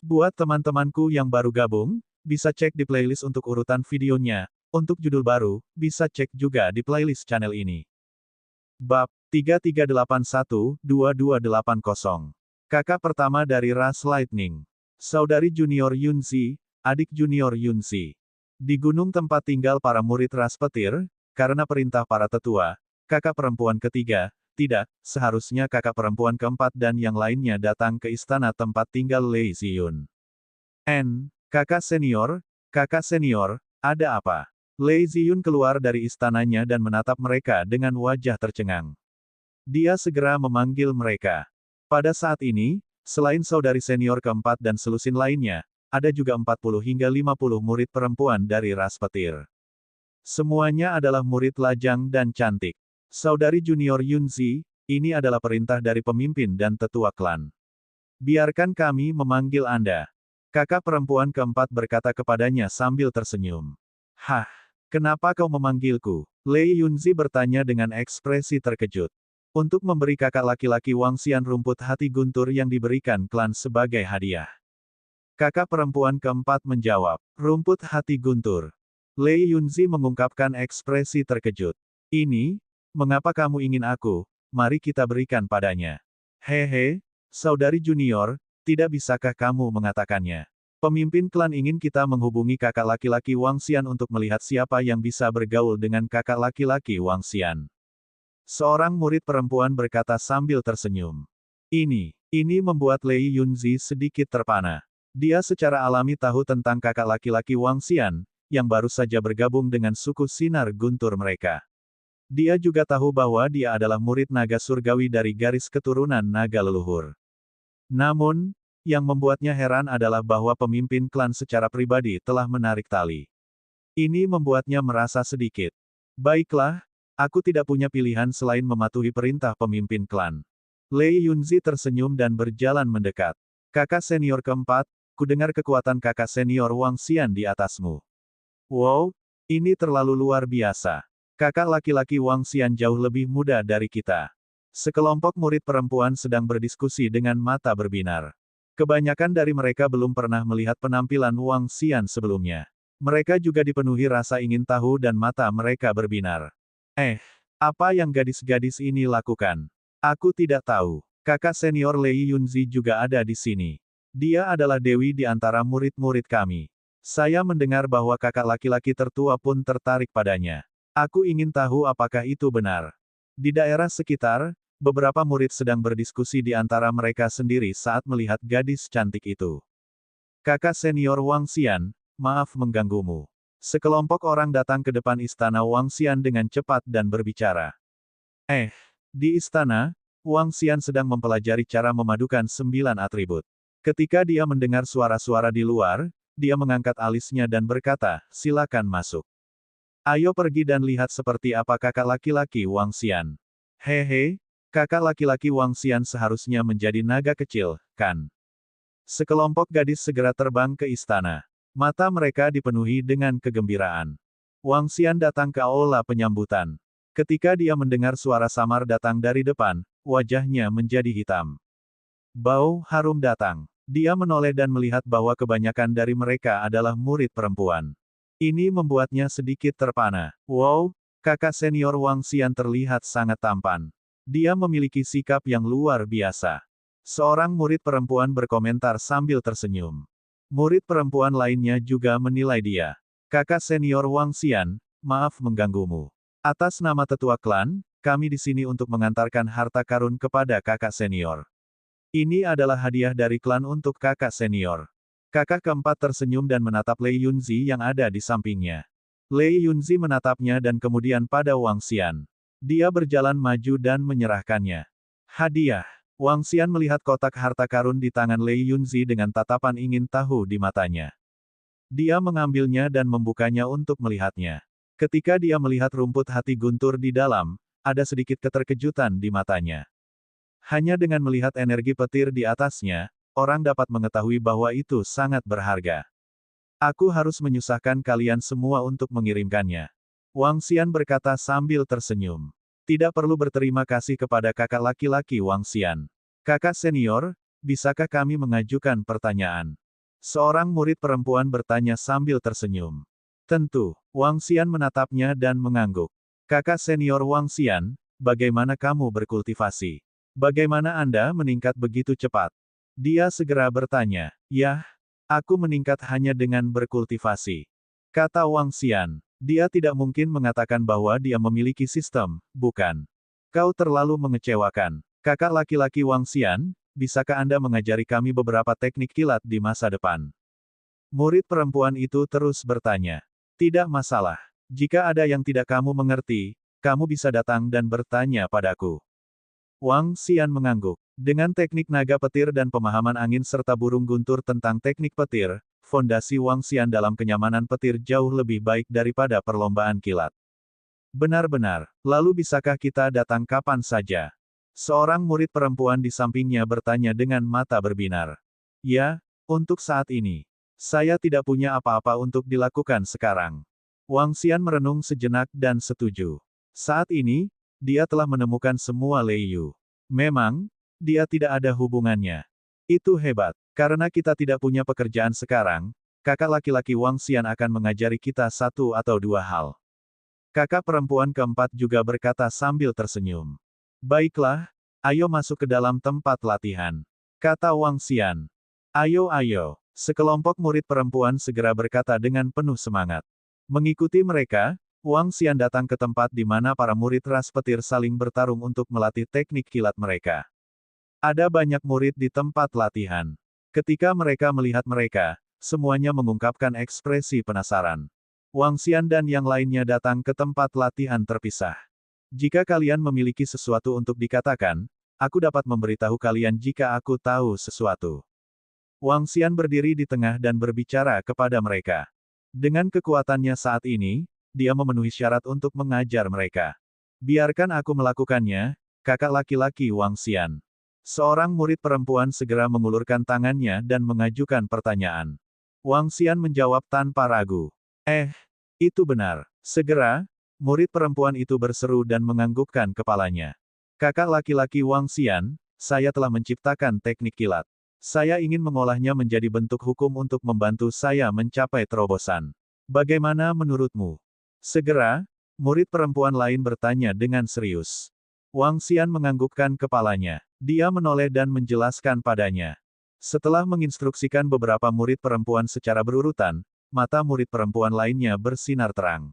Buat teman-temanku yang baru gabung, bisa cek di playlist untuk urutan videonya. Untuk judul baru, bisa cek juga di playlist channel ini. Bab 3381-2280. Kakak pertama dari ras Lightning. Saudari junior Yunzi, adik junior Yunzi. Di gunung tempat tinggal para murid ras petir, karena perintah para tetua, kakak perempuan ketiga, tidak, seharusnya kakak perempuan keempat dan yang lainnya datang ke istana tempat tinggal Lei Ziyun. Kakak senior, ada apa? Lei Ziyun keluar dari istananya dan menatap mereka dengan wajah tercengang. Dia segera memanggil mereka. Pada saat ini, selain saudari senior keempat dan selusin lainnya, ada juga 40 hingga 50 murid perempuan dari ras petir. Semuanya adalah murid lajang dan cantik. Saudari junior Yunzi, ini adalah perintah dari pemimpin dan tetua klan. Biarkan kami memanggil Anda. Kakak perempuan keempat berkata kepadanya sambil tersenyum. Hah, kenapa kau memanggilku? Lei Yunzi bertanya dengan ekspresi terkejut. Untuk memberi kakak laki-laki Wangxian rumput hati guntur yang diberikan klan sebagai hadiah. Kakak perempuan keempat menjawab, rumput hati guntur. Lei Yunzi mengungkapkan ekspresi terkejut. Ini, mengapa kamu ingin aku? Mari kita berikan padanya. Hehe, saudari junior, tidak bisakah kamu mengatakannya? Pemimpin klan ingin kita menghubungi kakak laki-laki Wangxian untuk melihat siapa yang bisa bergaul dengan kakak laki-laki Wangxian. Seorang murid perempuan berkata sambil tersenyum. Ini membuat Lei Yunzi sedikit terpana. Dia secara alami tahu tentang kakak laki-laki Wangxian, yang baru saja bergabung dengan suku sinar guntur mereka. Dia juga tahu bahwa dia adalah murid naga surgawi dari garis keturunan naga leluhur. Namun, yang membuatnya heran adalah bahwa pemimpin klan secara pribadi telah menarik tali. Ini membuatnya merasa sedikit. Baiklah, aku tidak punya pilihan selain mematuhi perintah pemimpin klan. Lei Yunzi tersenyum dan berjalan mendekat. Kakak senior keempat, kudengar kekuatan kakak senior Wangxian di atasmu. Wow, ini terlalu luar biasa. Kakak laki-laki Wangxian jauh lebih muda dari kita. Sekelompok murid perempuan sedang berdiskusi dengan mata berbinar. Kebanyakan dari mereka belum pernah melihat penampilan Wangxian sebelumnya. Mereka juga dipenuhi rasa ingin tahu dan mata mereka berbinar. Apa yang gadis-gadis ini lakukan? Aku tidak tahu. Kakak senior Lei Yunzi juga ada di sini. Dia adalah dewi di antara murid-murid kami. Saya mendengar bahwa kakak laki-laki tertua pun tertarik padanya. Aku ingin tahu apakah itu benar. Di daerah sekitar, beberapa murid sedang berdiskusi di antara mereka sendiri saat melihat gadis cantik itu. Kakak senior Wangxian, maaf mengganggumu. Sekelompok orang datang ke depan istana Wangxian dengan cepat dan berbicara. Di istana, Wangxian sedang mempelajari cara memadukan 9 atribut. Ketika dia mendengar suara-suara di luar, dia mengangkat alisnya dan berkata, silakan masuk. Ayo pergi dan lihat seperti apa kakak laki-laki Wangxian. Hehe, kakak laki-laki Wangxian seharusnya menjadi naga kecil, kan? Sekelompok gadis segera terbang ke istana. Mata mereka dipenuhi dengan kegembiraan. Wangxian datang ke aula penyambutan. Ketika dia mendengar suara samar datang dari depan, wajahnya menjadi hitam. Bau harum datang. Dia menoleh dan melihat bahwa kebanyakan dari mereka adalah murid perempuan. Ini membuatnya sedikit terpana. Wow, kakak senior Wangxian terlihat sangat tampan. Dia memiliki sikap yang luar biasa. Seorang murid perempuan berkomentar sambil tersenyum. Murid perempuan lainnya juga menilai dia. Kakak senior Wangxian, maaf mengganggumu. Atas nama tetua klan, kami di sini untuk mengantarkan harta karun kepada kakak senior. Ini adalah hadiah dari klan untuk kakak senior. Kakak keempat tersenyum dan menatap Lei Yunzi yang ada di sampingnya. Lei Yunzi menatapnya dan kemudian pada Wangxian. Dia berjalan maju dan menyerahkannya. Hadiah. Wangxian melihat kotak harta karun di tangan Lei Yunzi dengan tatapan ingin tahu di matanya. Dia mengambilnya dan membukanya untuk melihatnya. Ketika dia melihat rumput hati guntur di dalam, ada sedikit keterkejutan di matanya. Hanya dengan melihat energi petir di atasnya, orang dapat mengetahui bahwa itu sangat berharga. Aku harus menyusahkan kalian semua untuk mengirimkannya. Wangxian berkata sambil tersenyum. Tidak perlu berterima kasih kepada kakak laki-laki Wangxian. Kakak senior, bisakah kami mengajukan pertanyaan? Seorang murid perempuan bertanya sambil tersenyum. Tentu, Wang Xian menatapnya dan mengangguk. Kakak senior Wang Xian, bagaimana kamu berkultivasi? Bagaimana Anda meningkat begitu cepat? Dia segera bertanya, "Yah, aku meningkat hanya dengan berkultivasi," kata Wang Xian. Dia tidak mungkin mengatakan bahwa dia memiliki sistem, bukan? Kau terlalu mengecewakan. Kakak laki-laki Wang Xian, bisakah Anda mengajari kami beberapa teknik kilat di masa depan? Murid perempuan itu terus bertanya. Tidak masalah. Jika ada yang tidak kamu mengerti, kamu bisa datang dan bertanya padaku. Wang Xian mengangguk. Dengan teknik naga petir dan pemahaman angin serta burung guntur tentang teknik petir, fondasi Wang Xian dalam kenyamanan petir jauh lebih baik daripada perlombaan kilat. Benar-benar, lalu bisakah kita datang kapan saja? Seorang murid perempuan di sampingnya bertanya dengan mata berbinar. Ya, untuk saat ini. Saya tidak punya apa-apa untuk dilakukan sekarang. Wang Xian merenung sejenak dan setuju. Saat ini, dia telah menemukan semua Lei Yu. Memang, dia tidak ada hubungannya. Itu hebat. Karena kita tidak punya pekerjaan sekarang, kakak laki-laki Wang Xian akan mengajari kita satu atau dua hal. Kakak perempuan keempat juga berkata sambil tersenyum. Baiklah, ayo masuk ke dalam tempat latihan, kata Wang Xian. Ayo. Sekelompok murid perempuan segera berkata dengan penuh semangat. Mengikuti mereka, Wang Xian datang ke tempat di mana para murid ras petir saling bertarung untuk melatih teknik kilat mereka. Ada banyak murid di tempat latihan. Ketika mereka melihat mereka, semuanya mengungkapkan ekspresi penasaran. Wang Xian dan yang lainnya datang ke tempat latihan terpisah. Jika kalian memiliki sesuatu untuk dikatakan, aku dapat memberitahu kalian jika aku tahu sesuatu. Wang Xian berdiri di tengah dan berbicara kepada mereka. Dengan kekuatannya saat ini, dia memenuhi syarat untuk mengajar mereka. Biarkan aku melakukannya, kakak laki-laki Wang Xian. Seorang murid perempuan segera mengulurkan tangannya dan mengajukan pertanyaan. Wang Xian menjawab tanpa ragu. Itu benar. Segera, murid perempuan itu berseru dan menganggukkan kepalanya. Kakak laki-laki Wang Xian, saya telah menciptakan teknik kilat. Saya ingin mengolahnya menjadi bentuk hukum untuk membantu saya mencapai terobosan. Bagaimana menurutmu? Segera, murid perempuan lain bertanya dengan serius. Wang Xian menganggukkan kepalanya. Dia menoleh dan menjelaskan padanya. Setelah menginstruksikan beberapa murid perempuan secara berurutan, mata murid perempuan lainnya bersinar terang.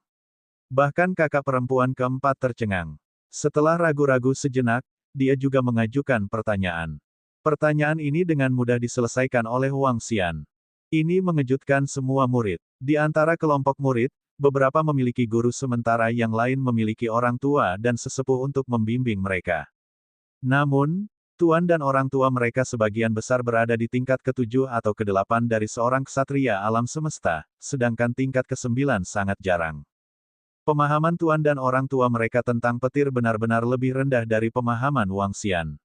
Bahkan kakak perempuan keempat tercengang. Setelah ragu-ragu sejenak, dia juga mengajukan pertanyaan. Pertanyaan ini dengan mudah diselesaikan oleh Wang Xian. Ini mengejutkan semua murid. Di antara kelompok murid, beberapa memiliki guru sementara yang lain memiliki orang tua dan sesepuh untuk membimbing mereka. Namun, tuan dan orang tua mereka sebagian besar berada di tingkat ke-7 atau ke-8 dari seorang ksatria alam semesta, sedangkan tingkat ke-9 sangat jarang. Pemahaman tuan dan orang tua mereka tentang petir benar-benar lebih rendah dari pemahaman Wang Xian.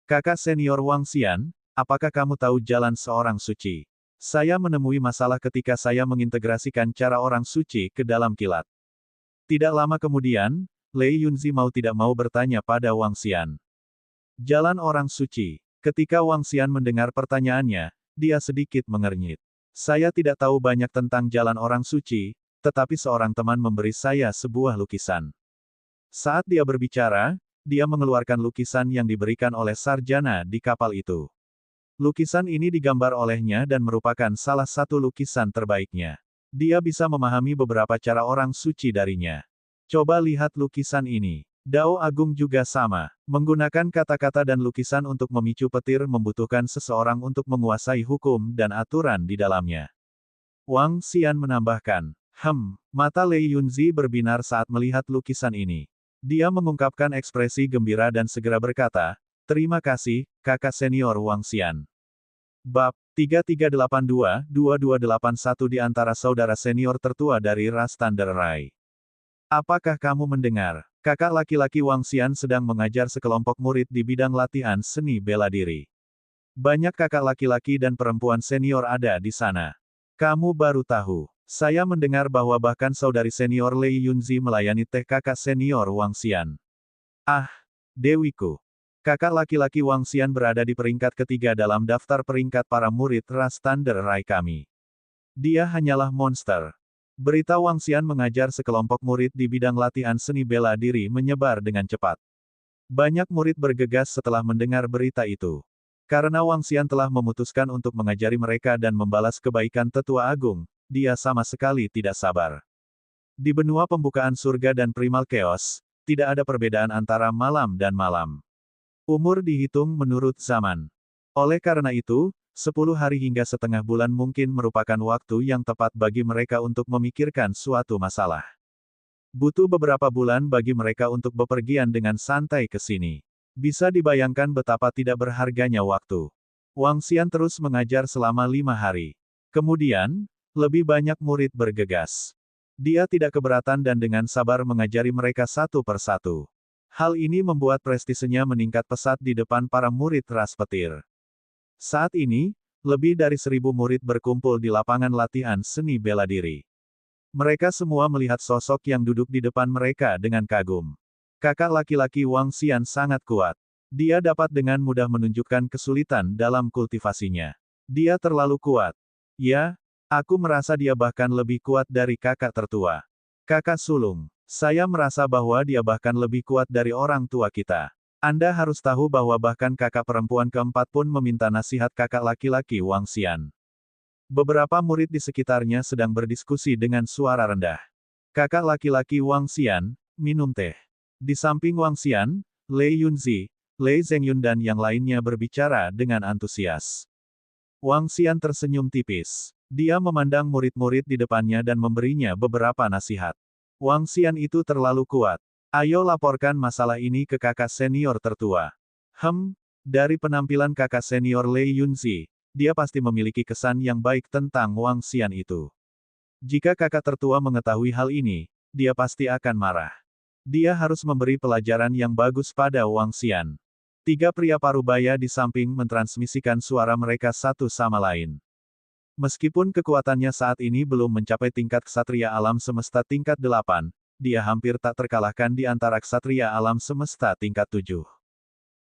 Kakak senior Wang Xian, apakah kamu tahu jalan seorang suci? Saya menemui masalah ketika saya mengintegrasikan cara orang suci ke dalam kilat. Tidak lama kemudian, Lei Yunzi mau tidak mau bertanya pada Wang Xian. Jalan orang suci. Ketika Wang Xian mendengar pertanyaannya, dia sedikit mengernyit. Saya tidak tahu banyak tentang jalan orang suci, tetapi seorang teman memberi saya sebuah lukisan. Saat dia berbicara, dia mengeluarkan lukisan yang diberikan oleh sarjana di kapal itu. Lukisan ini digambar olehnya dan merupakan salah satu lukisan terbaiknya. Dia bisa memahami beberapa cara orang suci darinya. Coba lihat lukisan ini. Dao Agung juga sama. Menggunakan kata-kata dan lukisan untuk memicu petir membutuhkan seseorang untuk menguasai hukum dan aturan di dalamnya. Wang Xian menambahkan, mata Lei Yunzi berbinar saat melihat lukisan ini. Dia mengungkapkan ekspresi gembira dan segera berkata, terima kasih, kakak senior Wang Xian. Bab 3382-2281 di antara saudara senior tertua dari ras Thunder Rai. Apakah kamu mendengar? Kakak laki-laki Wang Xian sedang mengajar sekelompok murid di bidang latihan seni bela diri. Banyak kakak laki-laki dan perempuan senior ada di sana. Kamu baru tahu. Saya mendengar bahwa bahkan saudari senior Lei Yunzi melayani teh kakak senior Wang Xian. Ah, dewiku. Kakak laki-laki Wang Xian berada di peringkat ketiga dalam daftar peringkat para murid ras Thunder Rai kami. Dia hanyalah monster. Berita Wang Xian mengajar sekelompok murid di bidang latihan seni bela diri menyebar dengan cepat. Banyak murid bergegas setelah mendengar berita itu. Karena Wang Xian telah memutuskan untuk mengajari mereka dan membalas kebaikan Tetua Agung, dia sama sekali tidak sabar. Di benua pembukaan surga dan primal chaos, tidak ada perbedaan antara malam dan malam. Umur dihitung menurut zaman. Oleh karena itu, 10 hari hingga setengah bulan mungkin merupakan waktu yang tepat bagi mereka untuk memikirkan suatu masalah. Butuh beberapa bulan bagi mereka untuk bepergian dengan santai ke sini. Bisa dibayangkan betapa tidak berharganya waktu. Wang Xian terus mengajar selama 5 hari. Kemudian, lebih banyak murid bergegas. Dia tidak keberatan dan dengan sabar mengajari mereka satu persatu. Hal ini membuat prestisenya meningkat pesat di depan para murid ras petir. Saat ini, lebih dari 1.000 murid berkumpul di lapangan latihan seni bela diri. Mereka semua melihat sosok yang duduk di depan mereka dengan kagum. Kakak laki-laki Wang Xian sangat kuat. Dia dapat dengan mudah menunjukkan kesulitan dalam kultivasinya. Dia terlalu kuat. Ya, aku merasa dia bahkan lebih kuat dari kakak tertua. Kakak sulung. Saya merasa bahwa dia bahkan lebih kuat dari orang tua kita. Anda harus tahu bahwa bahkan kakak perempuan keempat pun meminta nasihat kakak laki-laki Wang Xian. Beberapa murid di sekitarnya sedang berdiskusi dengan suara rendah. Kakak laki-laki Wang Xian, minum teh. Di samping Wang Xian, Lei Yunzi, Lei Zhengyun dan yang lainnya berbicara dengan antusias. Wang Xian tersenyum tipis. Dia memandang murid-murid di depannya dan memberinya beberapa nasihat. Wang Xian itu terlalu kuat. Ayo laporkan masalah ini ke kakak senior tertua. Dari penampilan kakak senior Lei Yunzi, dia pasti memiliki kesan yang baik tentang Wang Xian itu. Jika kakak tertua mengetahui hal ini, dia pasti akan marah. Dia harus memberi pelajaran yang bagus pada Wang Xian. 3 pria parubaya di samping mentransmisikan suara mereka satu sama lain. Meskipun kekuatannya saat ini belum mencapai tingkat ksatria alam semesta tingkat 8, dia hampir tak terkalahkan di antara ksatria alam semesta tingkat 7.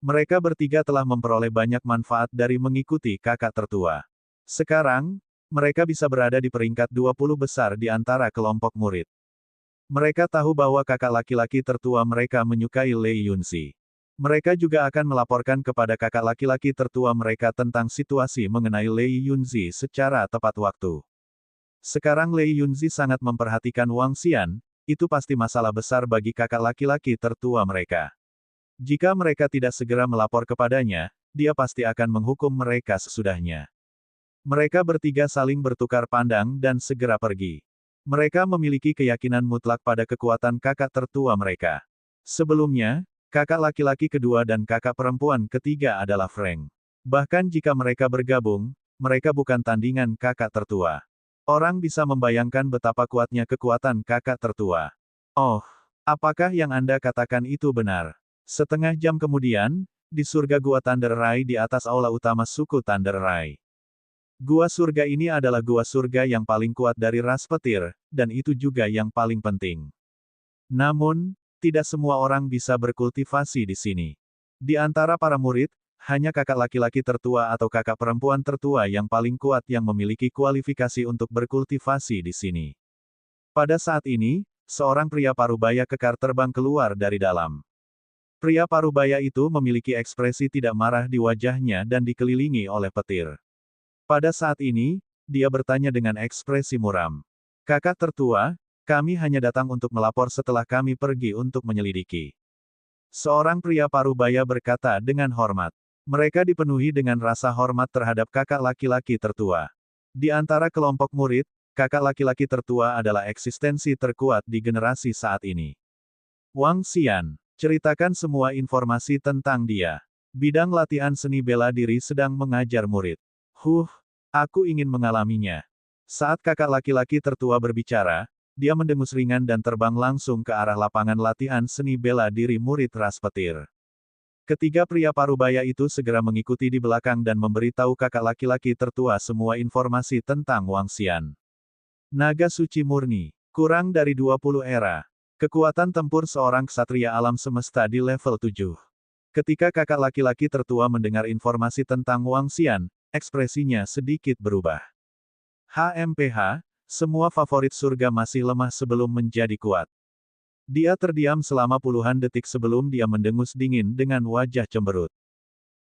Mereka bertiga telah memperoleh banyak manfaat dari mengikuti kakak tertua. Sekarang, mereka bisa berada di peringkat 20 besar di antara kelompok murid. Mereka tahu bahwa kakak laki-laki tertua mereka menyukai Lei Yunzi. Mereka juga akan melaporkan kepada kakak laki-laki tertua mereka tentang situasi mengenai Lei Yunzi secara tepat waktu. Sekarang Lei Yunzi sangat memperhatikan Wang Xian, itu pasti masalah besar bagi kakak laki-laki tertua mereka. Jika mereka tidak segera melapor kepadanya, dia pasti akan menghukum mereka sesudahnya. Mereka bertiga saling bertukar pandang dan segera pergi. Mereka memiliki keyakinan mutlak pada kekuatan kakak tertua mereka. Sebelumnya, kakak laki-laki kedua dan kakak perempuan ketiga adalah Frank. Bahkan jika mereka bergabung, mereka bukan tandingan kakak tertua. Orang bisa membayangkan betapa kuatnya kekuatan kakak tertua. Oh, apakah yang Anda katakan itu benar? Setengah jam kemudian, di surga Gua Thunder Rai di atas aula utama suku Thunder Rai. Gua surga ini adalah gua surga yang paling kuat dari ras petir, dan itu juga yang paling penting. Namun, tidak semua orang bisa berkultivasi di sini. Di antara para murid, hanya kakak laki-laki tertua atau kakak perempuan tertua yang paling kuat yang memiliki kualifikasi untuk berkultivasi di sini. Pada saat ini, seorang pria parubaya kekar terbang keluar dari dalam. Pria parubaya itu memiliki ekspresi tidak marah di wajahnya dan dikelilingi oleh petir. Pada saat ini, dia bertanya dengan ekspresi muram. Kakak tertua, kami hanya datang untuk melapor setelah kami pergi untuk menyelidiki. Seorang pria parubaya berkata dengan hormat. Mereka dipenuhi dengan rasa hormat terhadap kakak laki-laki tertua. Di antara kelompok murid, kakak laki-laki tertua adalah eksistensi terkuat di generasi saat ini. Wang Xian, ceritakan semua informasi tentang dia. Bidang latihan seni bela diri sedang mengajar murid. Aku ingin mengalaminya. Saat kakak laki-laki tertua berbicara, dia mendengus ringan dan terbang langsung ke arah lapangan latihan seni bela diri murid ras petir. Ketiga pria parubaya itu segera mengikuti di belakang dan memberitahu kakak laki-laki tertua semua informasi tentang Wang Xian. Naga suci murni, kurang dari 20 era. Kekuatan tempur seorang ksatria alam semesta di level 7. Ketika kakak laki-laki tertua mendengar informasi tentang Wang Xian, ekspresinya sedikit berubah. HMPH, semua favorit surga masih lemah sebelum menjadi kuat. Dia terdiam selama puluhan detik sebelum dia mendengus dingin dengan wajah cemberut.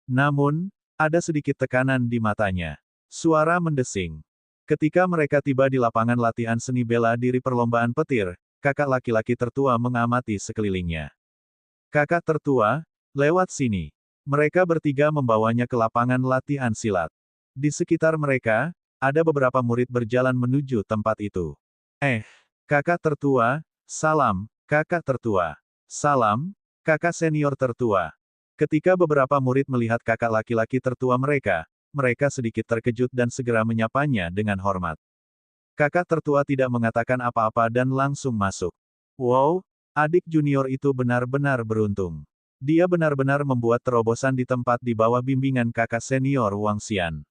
Namun, ada sedikit tekanan di matanya. Suara mendesing. Ketika mereka tiba di lapangan latihan seni bela diri perlombaan petir, kakak laki-laki tertua mengamati sekelilingnya. Kakak tertua, lewat sini. Mereka bertiga membawanya ke lapangan latihan silat. Di sekitar mereka, ada beberapa murid berjalan menuju tempat itu. Kakak tertua, salam, kakak tertua. Salam, kakak senior tertua. Ketika beberapa murid melihat kakak laki-laki tertua mereka, mereka sedikit terkejut dan segera menyapanya dengan hormat. Kakak tertua tidak mengatakan apa-apa dan langsung masuk. Wow, adik junior itu benar-benar beruntung. Dia benar-benar membuat terobosan di tempat di bawah bimbingan kakak senior Wang Xian.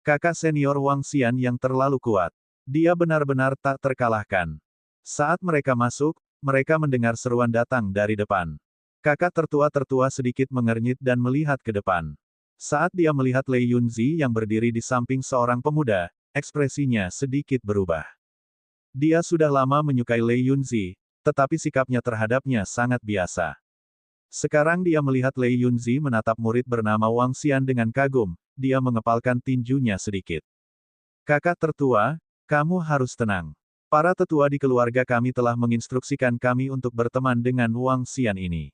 Kakak senior Wang Xian yang terlalu kuat. Dia benar-benar tak terkalahkan. Saat mereka masuk, mereka mendengar seruan datang dari depan. Kakak tertua-tertua sedikit mengernyit dan melihat ke depan. Saat dia melihat Lei Yunzi yang berdiri di samping seorang pemuda, ekspresinya sedikit berubah. Dia sudah lama menyukai Lei Yunzi, tetapi sikapnya terhadapnya sangat biasa. Sekarang dia melihat Lei Yunzi menatap murid bernama Wang Xian dengan kagum, dia mengepalkan tinjunya sedikit. Kakak tertua, kamu harus tenang. Para tetua di keluarga kami telah menginstruksikan kami untuk berteman dengan Wang Xian ini.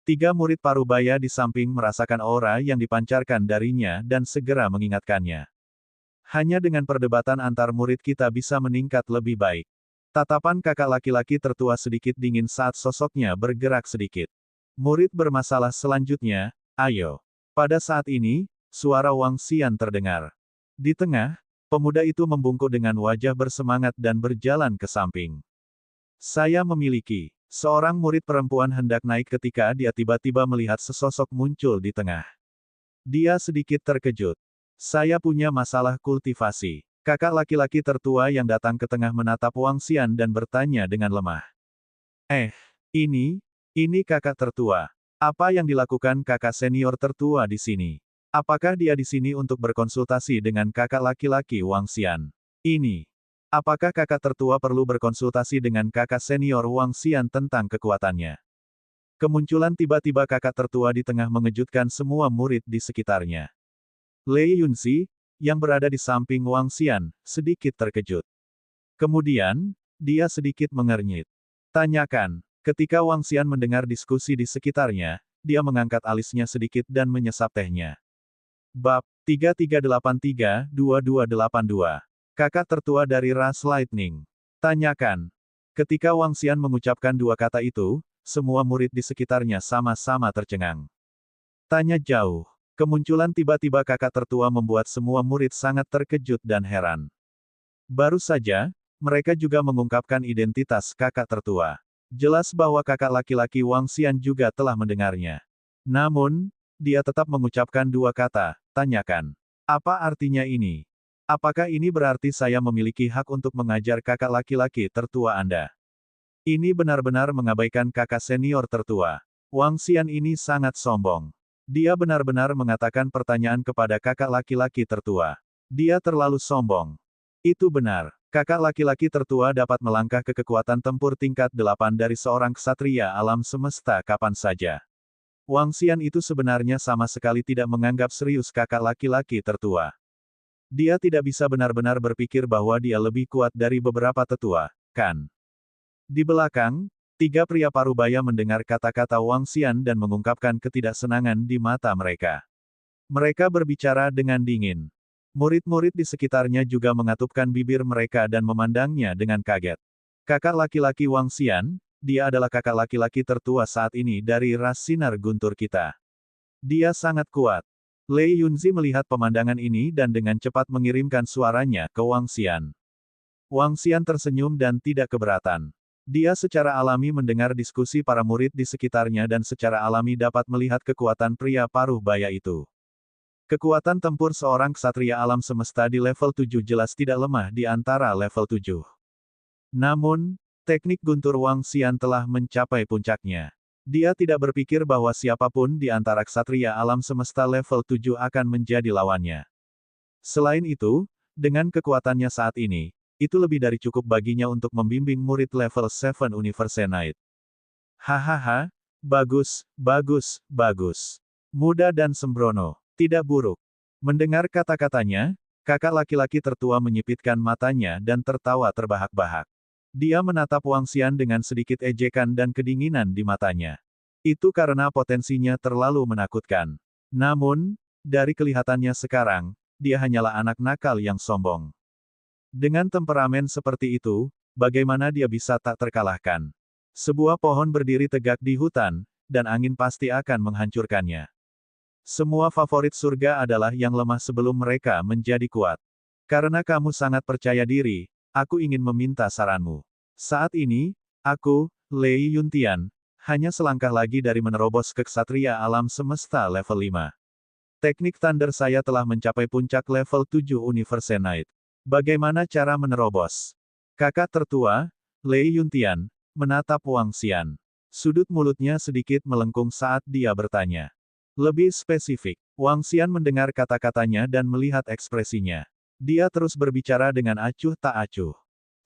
3 murid parubaya di samping merasakan aura yang dipancarkan darinya dan segera mengingatkannya. Hanya dengan perdebatan antar murid kita bisa meningkat lebih baik. Tatapan kakak laki-laki tertua sedikit dingin saat sosoknya bergerak sedikit. Murid bermasalah selanjutnya, ayo. Pada saat ini, suara Wang Xian terdengar. Di tengah, pemuda itu membungkuk dengan wajah bersemangat dan berjalan ke samping. Saya memiliki. Seorang murid perempuan hendak naik ketika dia tiba-tiba melihat sesosok muncul di tengah. Dia sedikit terkejut. Saya punya masalah kultivasi. Kakak laki-laki tertua yang datang ke tengah menatap Wang Xian dan bertanya dengan lemah. Ini kakak tertua. Apa yang dilakukan kakak senior tertua di sini? Apakah dia di sini untuk berkonsultasi dengan kakak laki-laki Wang Xian? Apakah kakak tertua perlu berkonsultasi dengan kakak senior Wang Xian tentang kekuatannya? Kemunculan tiba-tiba kakak tertua di tengah mengejutkan semua murid di sekitarnya. Lei Yunzi, yang berada di samping Wang Xian, sedikit terkejut. Kemudian, dia sedikit mengernyit. Tanyakan. Ketika Wang Xian mendengar diskusi di sekitarnya, dia mengangkat alisnya sedikit dan menyesap tehnya. Bab 3383-2282. Kakak tertua dari ras Lightning. Tanyakan. Ketika Wang Xian mengucapkan dua kata itu, semua murid di sekitarnya sama-sama tercengang. Tanya jauh. Kemunculan tiba-tiba kakak tertua membuat semua murid sangat terkejut dan heran. Baru saja, mereka juga mengungkapkan identitas kakak tertua. Jelas bahwa kakak laki-laki Wang Xian juga telah mendengarnya. Namun, dia tetap mengucapkan dua kata, tanyakan. Apa artinya ini? Apakah ini berarti saya memiliki hak untuk mengajar kakak laki-laki tertua Anda? Ini benar-benar mengabaikan kakak senior tertua. Wang Xian ini sangat sombong. Dia benar-benar mengatakan pertanyaan kepada kakak laki-laki tertua. Dia terlalu sombong. Itu benar. Kakak laki-laki tertua dapat melangkah ke kekuatan tempur tingkat 8 dari seorang ksatria alam semesta kapan saja. Wang Xian itu sebenarnya sama sekali tidak menganggap serius kakak laki-laki tertua. Dia tidak bisa benar-benar berpikir bahwa dia lebih kuat dari beberapa tetua, kan? Di belakang, 3 pria parubaya mendengar kata-kata Wang Xian dan mengungkapkan ketidaksenangan di mata mereka. Mereka berbicara dengan dingin. Murid-murid di sekitarnya juga mengatupkan bibir mereka dan memandangnya dengan kaget. Kakak laki-laki Wang Xian, dia adalah kakak laki-laki tertua saat ini dari ras sinar guntur kita. Dia sangat kuat. Lei Yunzi melihat pemandangan ini dan dengan cepat mengirimkan suaranya ke Wang Xian. Wang Xian tersenyum dan tidak keberatan. Dia secara alami mendengar diskusi para murid di sekitarnya dan secara alami dapat melihat kekuatan pria paruh baya itu. Kekuatan tempur seorang ksatria alam semesta di level 7 jelas tidak lemah di antara level 7. Namun, teknik guntur Wang Xian telah mencapai puncaknya. Dia tidak berpikir bahwa siapapun di antara ksatria alam semesta level 7 akan menjadi lawannya. Selain itu, dengan kekuatannya saat ini, itu lebih dari cukup baginya untuk membimbing murid level 7 Universe Night. Hahaha, bagus, bagus, bagus. Muda dan sembrono, tidak buruk. Mendengar kata-katanya, kakak laki-laki tertua menyipitkan matanya dan tertawa terbahak-bahak. Dia menatap Wang Xian dengan sedikit ejekan dan kedinginan di matanya. Itu karena potensinya terlalu menakutkan. Namun, dari kelihatannya sekarang, dia hanyalah anak nakal yang sombong. Dengan temperamen seperti itu, bagaimana dia bisa tak terkalahkan? Sebuah pohon berdiri tegak di hutan, dan angin pasti akan menghancurkannya. Semua favorit surga adalah yang lemah sebelum mereka menjadi kuat. Karena kamu sangat percaya diri, aku ingin meminta saranmu. Saat ini, aku, Lei Yuntian, hanya selangkah lagi dari menerobos ke ksatria alam semesta level 5. Teknik Thunder saya telah mencapai puncak level 7 Universe Night. Bagaimana cara menerobos? Kakak tertua, Lei Yuntian, menatap Wang Xian. Sudut mulutnya sedikit melengkung saat dia bertanya. Lebih spesifik, Wang Xian mendengar kata-katanya dan melihat ekspresinya. Dia terus berbicara dengan acuh tak acuh.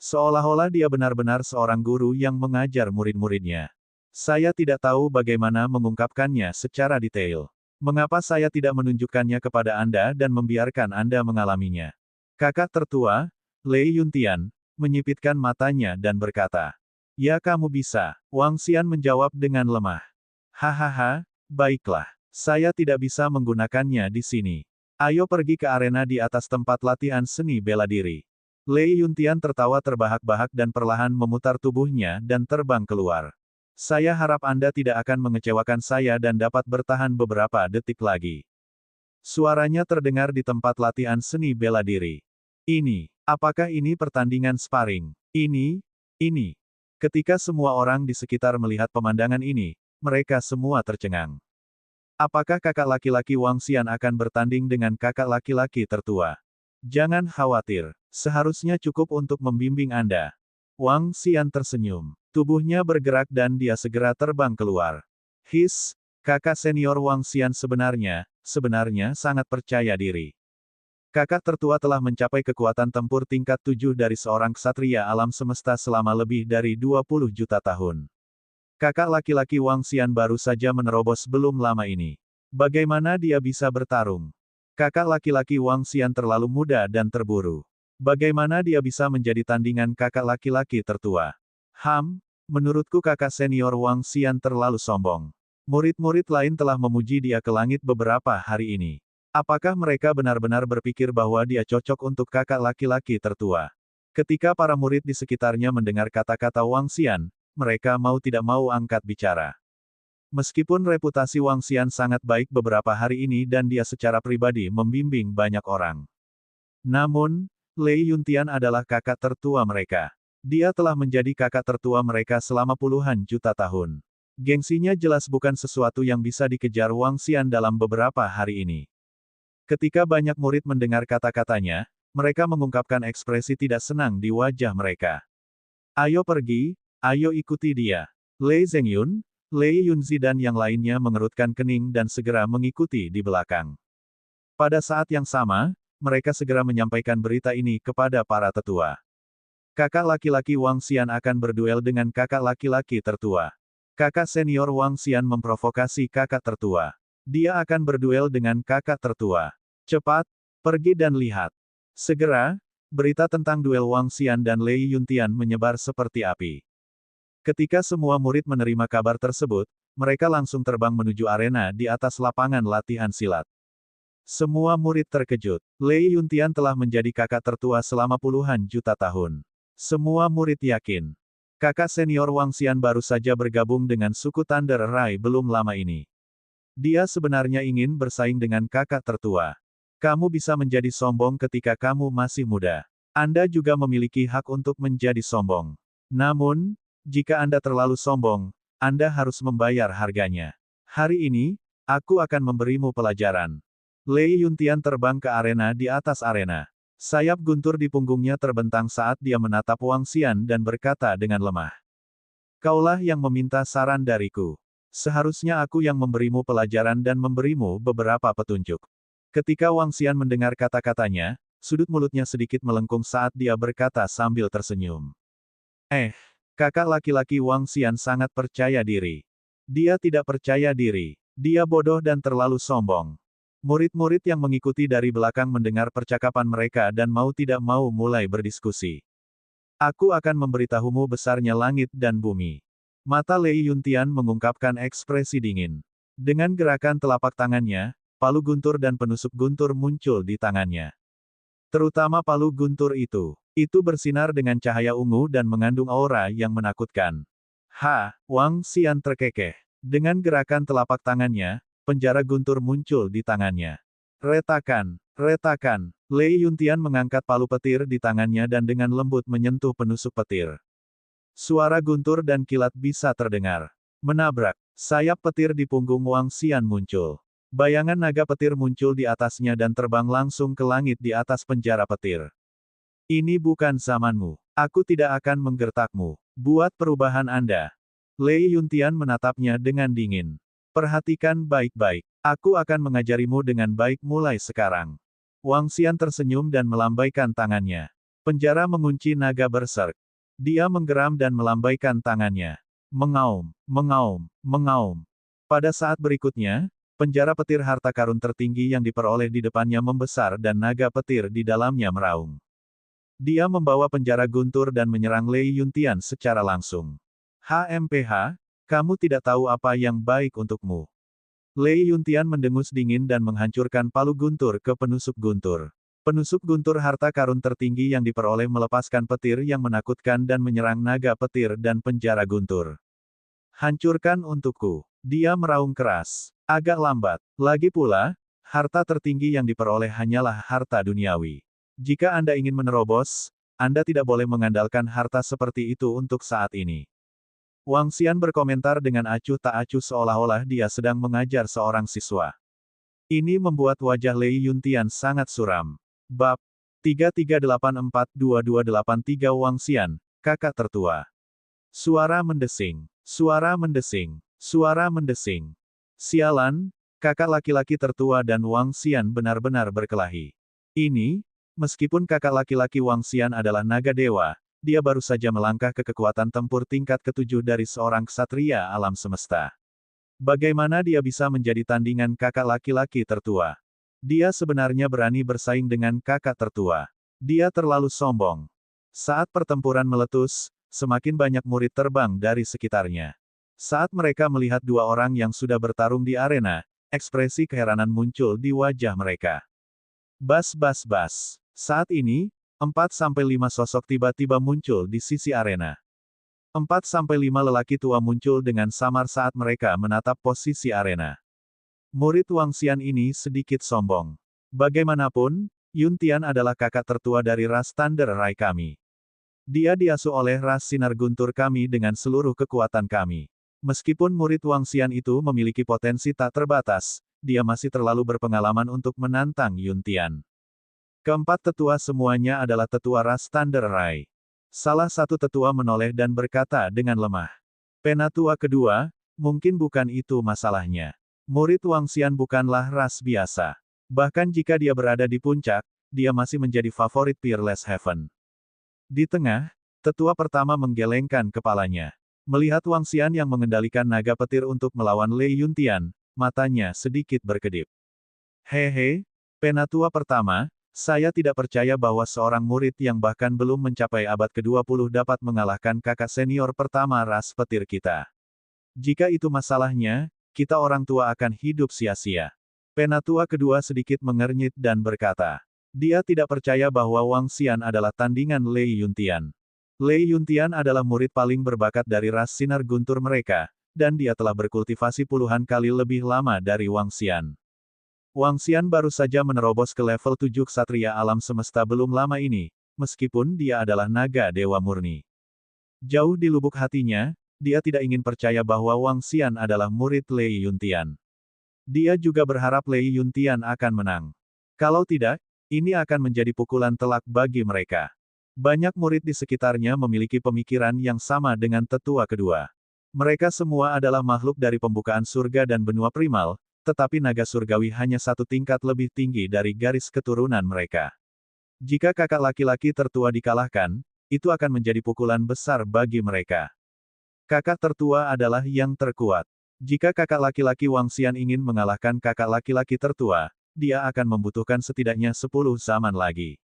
Seolah-olah dia benar-benar seorang guru yang mengajar murid-muridnya. Saya tidak tahu bagaimana mengungkapkannya secara detail. Mengapa saya tidak menunjukkannya kepada Anda dan membiarkan Anda mengalaminya? Kakak tertua, Lei Yuntian, menyipitkan matanya dan berkata. Ya kamu bisa, Wang Xian menjawab dengan lemah. Hahaha, baiklah. Saya tidak bisa menggunakannya di sini. Ayo pergi ke arena di atas tempat latihan seni bela diri. Lei Yuntian tertawa terbahak-bahak dan perlahan memutar tubuhnya dan terbang keluar. Saya harap Anda tidak akan mengecewakan saya dan dapat bertahan beberapa detik lagi. Suaranya terdengar di tempat latihan seni bela diri. Apakah ini pertandingan sparring? Ini. Ketika semua orang di sekitar melihat pemandangan ini, mereka semua tercengang. Apakah kakak laki-laki Wang Xian akan bertanding dengan kakak laki-laki tertua? Jangan khawatir, seharusnya cukup untuk membimbing Anda. Wang Xian tersenyum. Tubuhnya bergerak dan dia segera terbang keluar. Kakak senior Wang Xian sebenarnya sangat percaya diri. Kakak tertua telah mencapai kekuatan tempur tingkat 7 dari seorang ksatria alam semesta selama lebih dari 20 juta tahun. Kakak laki-laki Wang Xian baru saja menerobos belum lama ini. Bagaimana dia bisa bertarung? Kakak laki-laki Wang Xian terlalu muda dan terburu. Bagaimana dia bisa menjadi tandingan kakak laki-laki tertua? Menurutku kakak senior Wang Xian terlalu sombong. Murid-murid lain telah memuji dia ke langit beberapa hari ini. Apakah mereka benar-benar berpikir bahwa dia cocok untuk kakak laki-laki tertua? Ketika para murid di sekitarnya mendengar kata-kata Wang Xian, mereka mau tidak mau angkat bicara. Meskipun reputasi Wang Xian sangat baik beberapa hari ini dan dia secara pribadi membimbing banyak orang. Namun, Lei Yuntian adalah kakak tertua mereka. Dia telah menjadi kakak tertua mereka selama puluhan juta tahun. Gengsinya jelas bukan sesuatu yang bisa dikejar Wang Xian dalam beberapa hari ini. Ketika banyak murid mendengar kata-katanya, mereka mengungkapkan ekspresi tidak senang di wajah mereka. Ayo pergi, ayo ikuti dia. Lei Zhengyun, Lei Yunzi dan yang lainnya mengerutkan kening dan segera mengikuti di belakang. Pada saat yang sama, mereka segera menyampaikan berita ini kepada para tetua. Kakak laki-laki Wang Xian akan berduel dengan kakak laki-laki tertua. Kakak senior Wang Xian memprovokasi kakak tertua. Dia akan berduel dengan kakak tertua. Cepat, pergi dan lihat. Segera, berita tentang duel Wang Xian dan Lei Yuntian menyebar seperti api. Ketika semua murid menerima kabar tersebut, mereka langsung terbang menuju arena di atas lapangan latihan silat. Semua murid terkejut. Lei Yuntian telah menjadi kakak tertua selama puluhan juta tahun. Semua murid yakin. Kakak senior Wang Xian baru saja bergabung dengan suku Thunder Rai belum lama ini. Dia sebenarnya ingin bersaing dengan kakak tertua. Kamu bisa menjadi sombong ketika kamu masih muda. Anda juga memiliki hak untuk menjadi sombong. Namun, jika Anda terlalu sombong, Anda harus membayar harganya. Hari ini, aku akan memberimu pelajaran. Lei Yuntian terbang ke arena di atas arena. Sayap guntur di punggungnya terbentang saat dia menatap Wang Xian dan berkata dengan lemah. Kaulah yang meminta saran dariku. Seharusnya aku yang memberimu pelajaran dan memberimu beberapa petunjuk. Ketika Wang Xian mendengar kata-katanya, sudut mulutnya sedikit melengkung saat dia berkata sambil tersenyum. Kakak laki-laki Wang Xian sangat percaya diri. Dia tidak percaya diri. Dia bodoh dan terlalu sombong. Murid-murid yang mengikuti dari belakang mendengar percakapan mereka dan mau tidak mau mulai berdiskusi. Aku akan memberitahumu besarnya langit dan bumi. Mata Lei Yuntian mengungkapkan ekspresi dingin. Dengan gerakan telapak tangannya, palu guntur dan penusuk guntur muncul di tangannya. Terutama palu guntur itu. Itu bersinar dengan cahaya ungu dan mengandung aura yang menakutkan. Wang Xian terkekeh. Dengan gerakan telapak tangannya, penjara guntur muncul di tangannya. Retakan, retakan. Lei Yuntian mengangkat palu petir di tangannya dan dengan lembut menyentuh penusuk petir. Suara guntur dan kilat bisa terdengar. Menabrak. Sayap petir di punggung Wang Xian muncul. Bayangan naga petir muncul di atasnya dan terbang langsung ke langit di atas penjara petir. Ini bukan zamanmu. Aku tidak akan menggertakmu. Buat perubahan Anda. Lei Yuntian menatapnya dengan dingin. Perhatikan baik-baik. Aku akan mengajarimu dengan baik mulai sekarang. Wang Xian tersenyum dan melambaikan tangannya. Penjara mengunci naga berserk. Dia menggeram dan melambaikan tangannya. Mengaum, mengaum, mengaum. Pada saat berikutnya, penjara petir harta karun tertinggi yang diperoleh di depannya membesar dan naga petir di dalamnya meraung. Dia membawa penjara guntur dan menyerang Lei Yuntian secara langsung. HMPH, kamu tidak tahu apa yang baik untukmu. Lei Yuntian mendengus dingin dan menghancurkan palu guntur ke penusuk guntur. Penusuk guntur harta karun tertinggi yang diperoleh melepaskan petir yang menakutkan dan menyerang naga petir dan penjara guntur. Hancurkan untukku. Dia meraung keras. Agak lambat. Lagi pula, harta tertinggi yang diperoleh hanyalah harta duniawi. Jika Anda ingin menerobos, Anda tidak boleh mengandalkan harta seperti itu untuk saat ini. Wang Xian berkomentar dengan acuh tak acuh seolah-olah dia sedang mengajar seorang siswa. Ini membuat wajah Lei Yuntian sangat suram. Bab 33842283 Wang Xian, kakak tertua. Suara mendesing, suara mendesing, suara mendesing. Sialan, kakak laki-laki tertua dan Wang Xian benar-benar berkelahi. Ini, meskipun kakak laki-laki Wang Xian adalah naga dewa, dia baru saja melangkah ke kekuatan tempur tingkat ke-7 dari seorang ksatria alam semesta. Bagaimana dia bisa menjadi tandingan kakak laki-laki tertua? Dia sebenarnya berani bersaing dengan kakak tertua. Dia terlalu sombong. Saat pertempuran meletus, semakin banyak murid terbang dari sekitarnya. Saat mereka melihat dua orang yang sudah bertarung di arena, ekspresi keheranan muncul di wajah mereka. Bas bas bas. Saat ini, 4-5 sosok tiba-tiba muncul di sisi arena. 4-5 lelaki tua muncul dengan samar saat mereka menatap posisi arena. Murid Wang Xian ini sedikit sombong. Bagaimanapun, Yuntian adalah kakak tertua dari ras Thunder Rai kami. Dia diasuh oleh ras sinar guntur kami dengan seluruh kekuatan kami. Meskipun murid Wang Xian itu memiliki potensi tak terbatas, dia masih terlalu berpengalaman untuk menantang Yuntian. Keempat tetua semuanya adalah tetua ras Thunder Rai. Salah satu tetua menoleh dan berkata dengan lemah. Penatua kedua, mungkin bukan itu masalahnya. Murid Wang Xian bukanlah ras biasa. Bahkan jika dia berada di puncak, dia masih menjadi favorit Peerless Heaven. Di tengah, tetua pertama menggelengkan kepalanya. Melihat Wang Xian yang mengendalikan naga petir untuk melawan Lei Yuntian, matanya sedikit berkedip. Hehe, penatua pertama, saya tidak percaya bahwa seorang murid yang bahkan belum mencapai abad ke-20 dapat mengalahkan kakak senior pertama ras petir kita. Jika itu masalahnya, kita orang tua akan hidup sia-sia. Penatua kedua sedikit mengernyit dan berkata. Dia tidak percaya bahwa Wang Xian adalah tandingan Lei Yuntian. Lei Yuntian adalah murid paling berbakat dari ras sinar guntur mereka, dan dia telah berkultivasi puluhan kali lebih lama dari Wang Xian. Wang Xian baru saja menerobos ke level 7 ksatria alam semesta belum lama ini, meskipun dia adalah naga dewa murni. Jauh di lubuk hatinya, dia tidak ingin percaya bahwa Wang Xian adalah murid Lei Yuntian. Dia juga berharap Lei Yuntian akan menang. Kalau tidak, ini akan menjadi pukulan telak bagi mereka. Banyak murid di sekitarnya memiliki pemikiran yang sama dengan tetua kedua. Mereka semua adalah makhluk dari pembukaan surga dan benua primal, tetapi naga surgawi hanya satu tingkat lebih tinggi dari garis keturunan mereka. Jika kakak laki-laki tertua dikalahkan, itu akan menjadi pukulan besar bagi mereka. Kakak tertua adalah yang terkuat. Jika kakak laki-laki Wangxian ingin mengalahkan kakak laki-laki tertua, dia akan membutuhkan setidaknya 10 zaman lagi.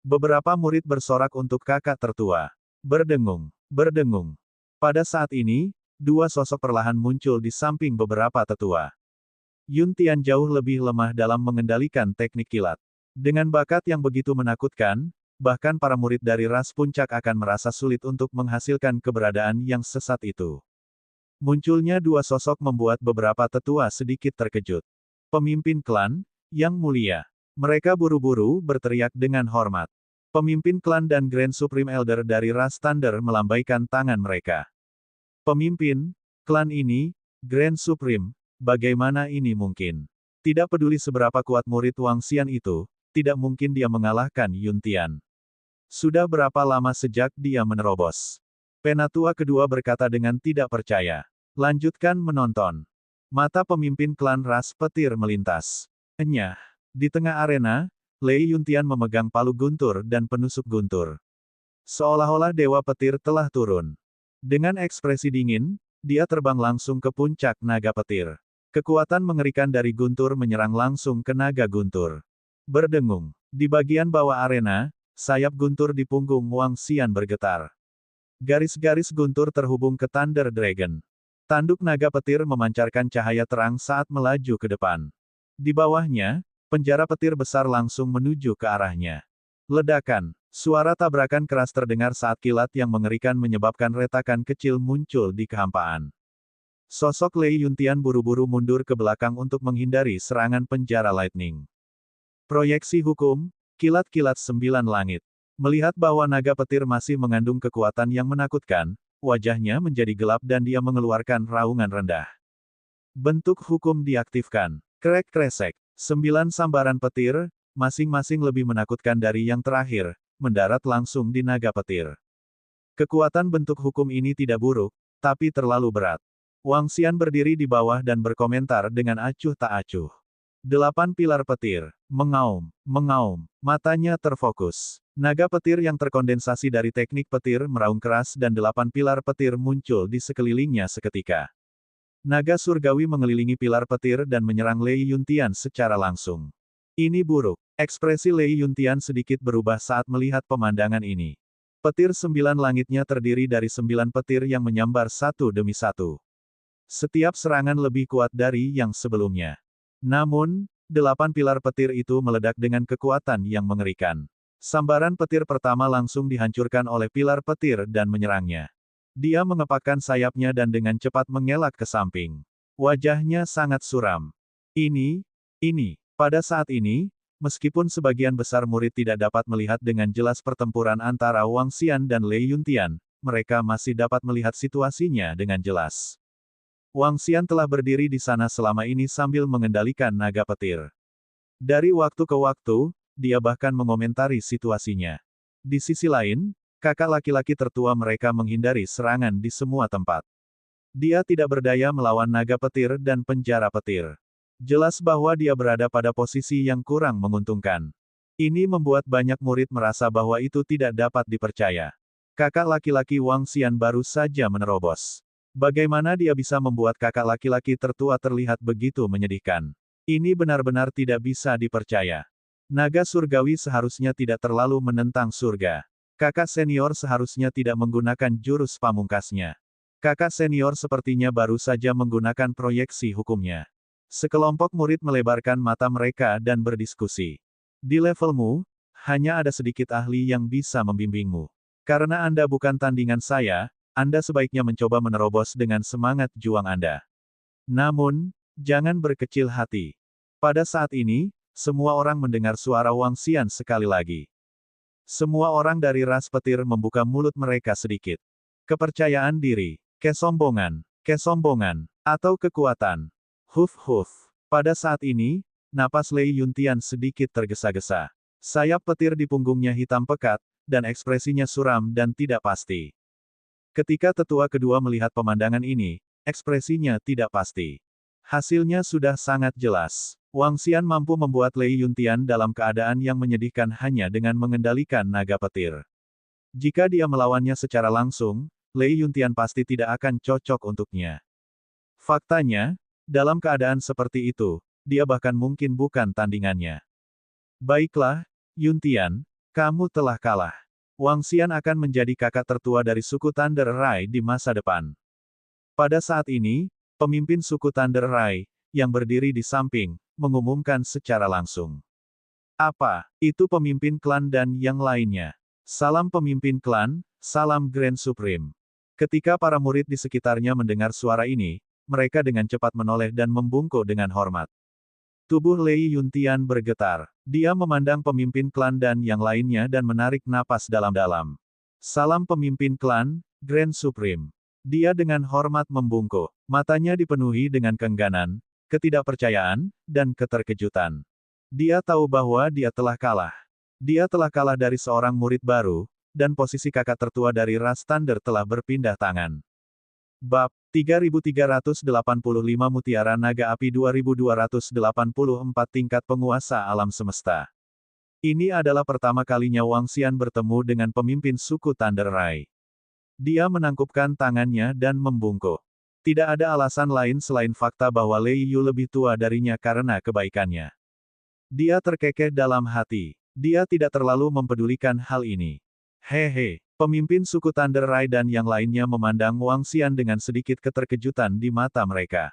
Beberapa murid bersorak untuk kakak tertua. Berdengung, berdengung. Pada saat ini, dua sosok perlahan muncul di samping beberapa tetua. Yun Tian jauh lebih lemah dalam mengendalikan teknik kilat. Dengan bakat yang begitu menakutkan, bahkan para murid dari ras puncak akan merasa sulit untuk menghasilkan keberadaan yang sesat itu. Munculnya dua sosok membuat beberapa tetua sedikit terkejut. Pemimpin klan, yang mulia. Mereka buru-buru berteriak dengan hormat. Pemimpin klan dan Grand Supreme Elder dari ras Thunder melambaikan tangan mereka. Pemimpin klan ini, Grand Supreme, bagaimana ini mungkin? Tidak peduli seberapa kuat murid Wangxian itu, tidak mungkin dia mengalahkan Yun Tian. Sudah berapa lama sejak dia menerobos? Penatua kedua berkata dengan tidak percaya. Lanjutkan menonton. Mata pemimpin klan ras petir melintas. Enyah. Di tengah arena, Lei Yuntian memegang palu guntur dan penusuk guntur. Seolah-olah dewa petir telah turun. Dengan ekspresi dingin, dia terbang langsung ke puncak naga petir. Kekuatan mengerikan dari guntur menyerang langsung ke naga guntur. Berdengung. Di bagian bawah arena, sayap guntur di punggung Wangxian bergetar. Garis-garis guntur terhubung ke Thunder Dragon. Tanduk naga petir memancarkan cahaya terang saat melaju ke depan. Di bawahnya, penjara petir besar langsung menuju ke arahnya. Ledakan. Suara tabrakan keras terdengar saat kilat yang mengerikan menyebabkan retakan kecil muncul di kehampaan. Sosok Lei Yuntian buru-buru mundur ke belakang untuk menghindari serangan penjara lightning. Proyeksi hukum, kilat-kilat 9 langit. Melihat bahwa naga petir masih mengandung kekuatan yang menakutkan, wajahnya menjadi gelap dan dia mengeluarkan raungan rendah. Bentuk hukum diaktifkan. Krek-kresek. 9 sambaran petir, masing-masing lebih menakutkan dari yang terakhir, mendarat langsung di naga petir. Kekuatan bentuk hukum ini tidak buruk, tapi terlalu berat. Wangxian berdiri di bawah dan berkomentar dengan acuh tak acuh. 8 pilar petir, mengaum, mengaum, matanya terfokus. Naga petir yang terkondensasi dari teknik petir meraung keras dan 8 pilar petir muncul di sekelilingnya seketika. Naga surgawi mengelilingi pilar petir dan menyerang Lei Yuntian secara langsung. Ini buruk. Ekspresi Lei Yuntian sedikit berubah saat melihat pemandangan ini. Petir 9 langitnya terdiri dari 9 petir yang menyambar satu demi satu. Setiap serangan lebih kuat dari yang sebelumnya. Namun, 8 pilar petir itu meledak dengan kekuatan yang mengerikan. Sambaran petir pertama langsung dihancurkan oleh pilar petir dan menyerangnya. Dia mengepakkan sayapnya dan dengan cepat mengelak ke samping. Wajahnya sangat suram. Ini. Pada saat ini, meskipun sebagian besar murid tidak dapat melihat dengan jelas pertempuran antara Wangxian dan Lei Yuntian, mereka masih dapat melihat situasinya dengan jelas. Wangxian telah berdiri di sana selama ini sambil mengendalikan naga petir. Dari waktu ke waktu, dia bahkan mengomentari situasinya. Di sisi lain, kakak laki-laki tertua mereka menghindari serangan di semua tempat. Dia tidak berdaya melawan naga petir dan penjara petir. Jelas bahwa dia berada pada posisi yang kurang menguntungkan. Ini membuat banyak murid merasa bahwa itu tidak dapat dipercaya. Kakak laki-laki Wangxian baru saja menerobos. Bagaimana dia bisa membuat kakak laki-laki tertua terlihat begitu menyedihkan? Ini benar-benar tidak bisa dipercaya. Naga surgawi seharusnya tidak terlalu menentang surga. Kakak senior seharusnya tidak menggunakan jurus pamungkasnya. Kakak senior sepertinya baru saja menggunakan proyeksi hukumnya. Sekelompok murid melebarkan mata mereka dan berdiskusi. Di levelmu, hanya ada sedikit ahli yang bisa membimbingmu. Karena Anda bukan tandingan saya, Anda sebaiknya mencoba menerobos dengan semangat juang Anda. Namun, jangan berkecil hati. Pada saat ini, semua orang mendengar suara Wangxian sekali lagi. Semua orang dari ras petir membuka mulut mereka sedikit. Kepercayaan diri, kesombongan, atau kekuatan. Huf. Pada saat ini, napas Lei Yuntian sedikit tergesa-gesa. Sayap petir di punggungnya hitam pekat, dan ekspresinya suram dan tidak pasti. Ketika tetua kedua melihat pemandangan ini, ekspresinya tidak pasti. Hasilnya sudah sangat jelas. Wang Xian mampu membuat Lei Yuntian dalam keadaan yang menyedihkan hanya dengan mengendalikan naga petir. Jika dia melawannya secara langsung, Lei Yuntian pasti tidak akan cocok untuknya. Faktanya, dalam keadaan seperti itu, dia bahkan mungkin bukan tandingannya. Baiklah, Yuntian, kamu telah kalah. Wang Xian akan menjadi kakak tertua dari suku Thunder Rai di masa depan. Pada saat ini, pemimpin suku Thunder Rai, yang berdiri di samping, mengumumkan secara langsung. Apa, itu pemimpin klan dan yang lainnya. Salam pemimpin klan, salam Grand Supreme. Ketika para murid di sekitarnya mendengar suara ini, mereka dengan cepat menoleh dan membungkuk dengan hormat. Tubuh Lei Yuntian bergetar. Dia memandang pemimpin klan dan yang lainnya dan menarik napas dalam-dalam. Salam pemimpin klan, Grand Supreme. Dia dengan hormat membungkuk. Matanya dipenuhi dengan keengganan, ketidakpercayaan, dan keterkejutan. Dia tahu bahwa dia telah kalah. Dia telah kalah dari seorang murid baru, dan posisi kakak tertua dari ras Thunder telah berpindah tangan. Bab 3385 Mutiara Naga Api 2284 Tingkat Penguasa Alam Semesta. Ini adalah pertama kalinya Wang Xian bertemu dengan pemimpin suku Thunder Rai. Dia menangkupkan tangannya dan membungkuk. Tidak ada alasan lain selain fakta bahwa Lei Yu lebih tua darinya karena kebaikannya. Dia terkekeh dalam hati. Dia tidak terlalu mempedulikan hal ini. Hehe. Pemimpin suku Thunder Rai dan yang lainnya memandang Wang Xian dengan sedikit keterkejutan di mata mereka.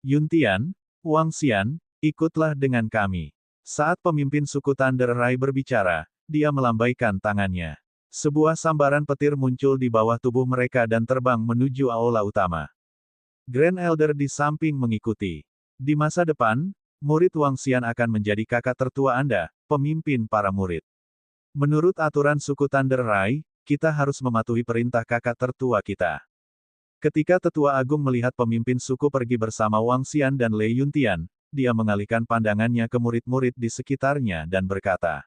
Yuntian, Wang Xian, ikutlah dengan kami. Saat pemimpin suku Thunder Rai berbicara, dia melambaikan tangannya. Sebuah sambaran petir muncul di bawah tubuh mereka dan terbang menuju aula utama. Grand Elder di samping mengikuti. Di masa depan, murid Wang Xian akan menjadi kakak tertua Anda, pemimpin para murid. Menurut aturan suku Thunder Rai, kita harus mematuhi perintah kakak tertua kita. Ketika tetua agung melihat pemimpin suku pergi bersama Wang Xian dan Lei Yuntian, dia mengalihkan pandangannya ke murid-murid di sekitarnya dan berkata,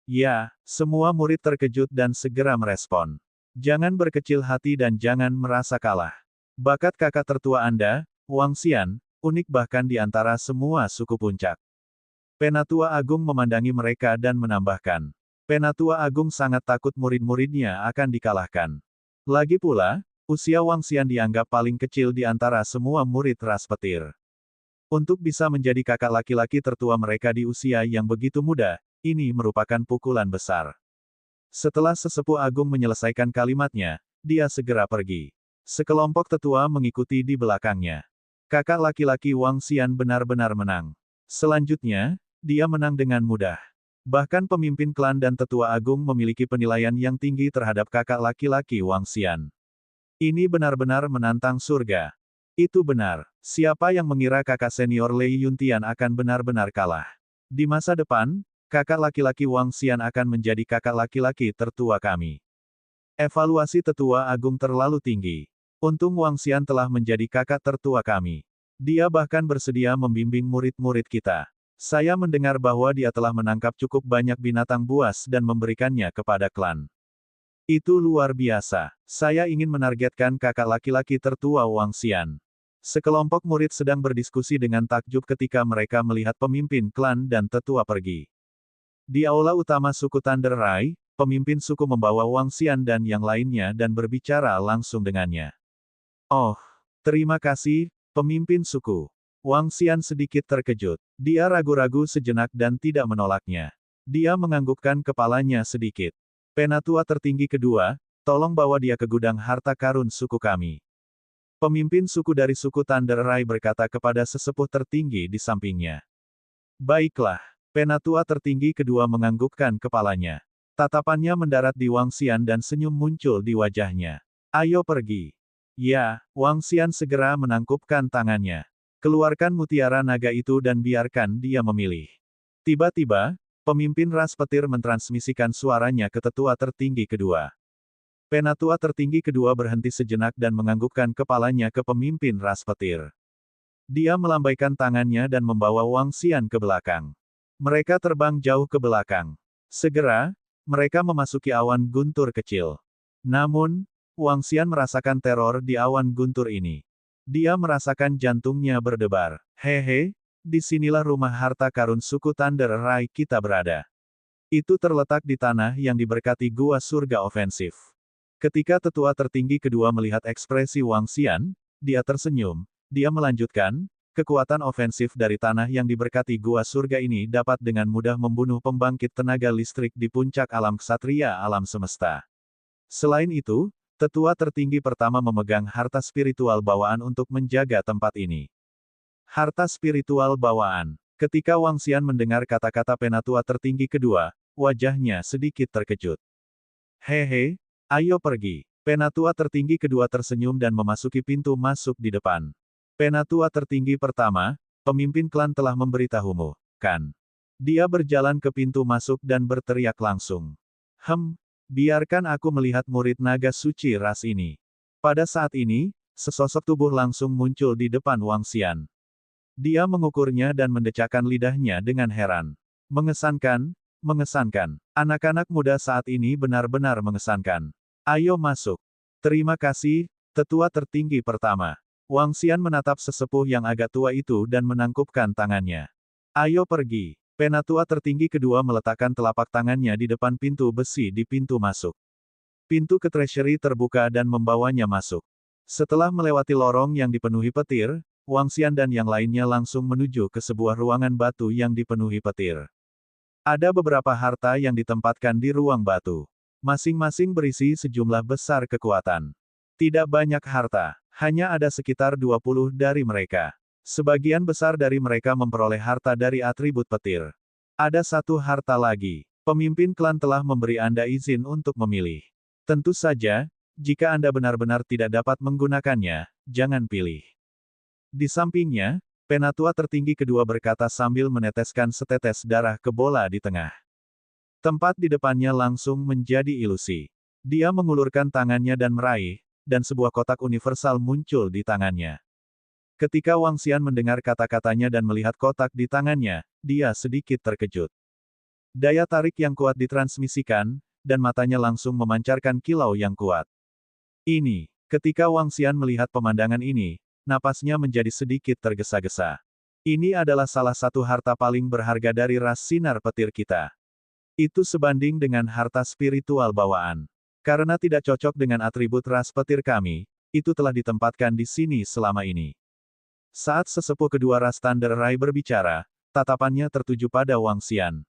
"Ya," semua murid terkejut dan segera merespon. "Jangan berkecil hati dan jangan merasa kalah. Bakat kakak tertua Anda, Wang Xian, unik bahkan di antara semua suku puncak." Penatua Agung memandangi mereka dan menambahkan, Penatua Agung sangat takut murid-muridnya akan dikalahkan. Lagi pula, usia Wang Xian dianggap paling kecil di antara semua murid ras petir. Untuk bisa menjadi kakak laki-laki tertua mereka di usia yang begitu muda, ini merupakan pukulan besar. Setelah sesepuh agung menyelesaikan kalimatnya, dia segera pergi. Sekelompok tetua mengikuti di belakangnya. Kakak laki-laki Wang Xian benar-benar menang. Selanjutnya, dia menang dengan mudah. Bahkan pemimpin klan dan tetua agung memiliki penilaian yang tinggi terhadap kakak laki-laki Wang Xian. Ini benar-benar menantang surga. Itu benar. Siapa yang mengira kakak senior Lei Yuntian akan benar-benar kalah? Di masa depan, kakak laki-laki Wang Xian akan menjadi kakak laki-laki tertua kami. Evaluasi tetua agung terlalu tinggi. Untung Wang Xian telah menjadi kakak tertua kami. Dia bahkan bersedia membimbing murid-murid kita. Saya mendengar bahwa dia telah menangkap cukup banyak binatang buas dan memberikannya kepada klan. Itu luar biasa. Saya ingin menargetkan kakak laki-laki tertua Wang Xian. Sekelompok murid sedang berdiskusi dengan takjub ketika mereka melihat pemimpin klan dan tetua pergi. Di aula utama suku Thunder Rai, pemimpin suku membawa Wang Xian dan yang lainnya dan berbicara langsung dengannya. Oh, terima kasih, pemimpin suku. Wang Xian sedikit terkejut. Dia ragu-ragu sejenak dan tidak menolaknya. Dia menganggukkan kepalanya sedikit. Penatua tertinggi kedua, tolong bawa dia ke gudang harta karun suku kami. Pemimpin suku dari suku Thunder Rai berkata kepada sesepuh tertinggi di sampingnya. Baiklah. Penatua tertinggi kedua menganggukkan kepalanya. Tatapannya mendarat di Wang Xian dan senyum muncul di wajahnya. Ayo pergi. Ya, Wang Xian segera menangkupkan tangannya. Keluarkan mutiara naga itu dan biarkan dia memilih. Tiba-tiba, pemimpin ras petir mentransmisikan suaranya ke tetua tertinggi kedua. Penatua tertinggi kedua berhenti sejenak dan menganggukkan kepalanya ke pemimpin ras petir. Dia melambaikan tangannya dan membawa Wang Xian ke belakang. Mereka terbang jauh ke belakang. Segera, mereka memasuki awan guntur kecil. Namun, Wang Xian merasakan teror di awan guntur ini. Dia merasakan jantungnya berdebar. Hehe, disinilah rumah harta karun suku Thunder Rai kita berada. Itu terletak di tanah yang diberkati gua surga ofensif. Ketika tetua tertinggi kedua melihat ekspresi Wang Xian, dia tersenyum. Dia melanjutkan, kekuatan ofensif dari tanah yang diberkati gua surga ini dapat dengan mudah membunuh pembangkit tenaga listrik di puncak alam ksatria alam semesta. Selain itu, tetua tertinggi pertama memegang harta spiritual bawaan untuk menjaga tempat ini. Harta spiritual bawaan. Ketika Wang Xian mendengar kata-kata penatua tertinggi kedua, wajahnya sedikit terkejut. Hehe, ayo pergi. Penatua tertinggi kedua tersenyum dan memasuki pintu masuk di depan. Penatua tertinggi pertama, pemimpin klan telah memberitahumu, kan? Dia berjalan ke pintu masuk dan berteriak langsung. Biarkan aku melihat murid naga suci ras ini. Pada saat ini, sesosok tubuh langsung muncul di depan Wang Xian. Dia mengukurnya dan mendecakkan lidahnya dengan heran. Mengesankan, mengesankan. Anak-anak muda saat ini benar-benar mengesankan. Ayo masuk. Terima kasih, tetua tertinggi pertama. Wang Xian menatap sesepuh yang agak tua itu dan menangkupkan tangannya. Ayo pergi. Penatua tertinggi kedua meletakkan telapak tangannya di depan pintu besi di pintu masuk. Pintu ke treasury terbuka dan membawanya masuk. Setelah melewati lorong yang dipenuhi petir, Wang Xian dan yang lainnya langsung menuju ke sebuah ruangan batu yang dipenuhi petir. Ada beberapa harta yang ditempatkan di ruang batu. Masing-masing berisi sejumlah besar kekuatan. Tidak banyak harta, hanya ada sekitar 20 dari mereka. Sebagian besar dari mereka memperoleh harta dari atribut petir. Ada satu harta lagi. Pemimpin klan telah memberi Anda izin untuk memilih. Tentu saja, jika Anda benar-benar tidak dapat menggunakannya, jangan pilih. Di sampingnya, penatua tertinggi kedua berkata sambil meneteskan setetes darah ke bola di tengah. Tempat di depannya langsung menjadi ilusi. Dia mengulurkan tangannya dan meraih, dan sebuah kotak universal muncul di tangannya. Ketika Wang Xian mendengar kata-katanya dan melihat kotak di tangannya, dia sedikit terkejut. Daya tarik yang kuat ditransmisikan, dan matanya langsung memancarkan kilau yang kuat. Ketika Wang Xian melihat pemandangan ini, napasnya menjadi sedikit tergesa-gesa. Ini adalah salah satu harta paling berharga dari ras sinar petir kita. Itu sebanding dengan harta spiritual bawaan. Karena tidak cocok dengan atribut ras petir kami, itu telah ditempatkan di sini selama ini. Saat sesepuh kedua ras Thunder Rai berbicara, tatapannya tertuju pada Wang Xian.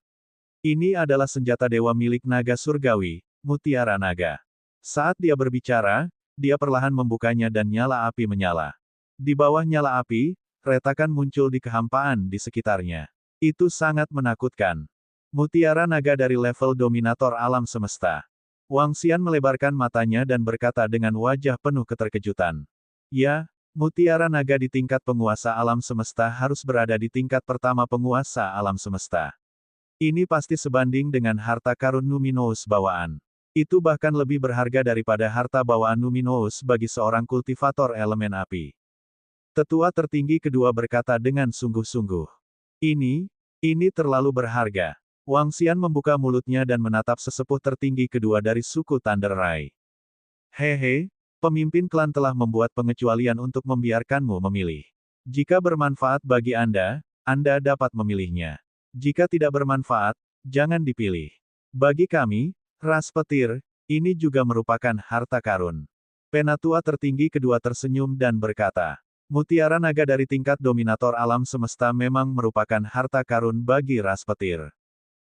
Ini adalah senjata dewa milik naga surgawi, Mutiara Naga. Saat dia berbicara, dia perlahan membukanya dan nyala api menyala. Di bawah nyala api, retakan muncul di kehampaan di sekitarnya. Itu sangat menakutkan. Mutiara Naga dari level dominator alam semesta. Wang Xian melebarkan matanya dan berkata dengan wajah penuh keterkejutan. Ya, Mutiara Naga di tingkat penguasa alam semesta harus berada di tingkat pertama penguasa alam semesta. Ini pasti sebanding dengan harta karun Numinous bawaan. Itu bahkan lebih berharga daripada harta bawaan Numinous bagi seorang kultivator elemen api. Tetua tertinggi kedua berkata dengan sungguh-sungguh. Ini terlalu berharga. Wang Xian membuka mulutnya dan menatap sesepuh tertinggi kedua dari suku Thunder Rai. Hehe, pemimpin klan telah membuat pengecualian untuk membiarkanmu memilih. Jika bermanfaat bagi Anda dapat memilihnya. Jika tidak bermanfaat, jangan dipilih. Bagi kami, ras petir, ini juga merupakan harta karun. Penatua tertinggi kedua tersenyum dan berkata, Mutiara Naga dari tingkat dominator alam semesta memang merupakan harta karun bagi ras petir.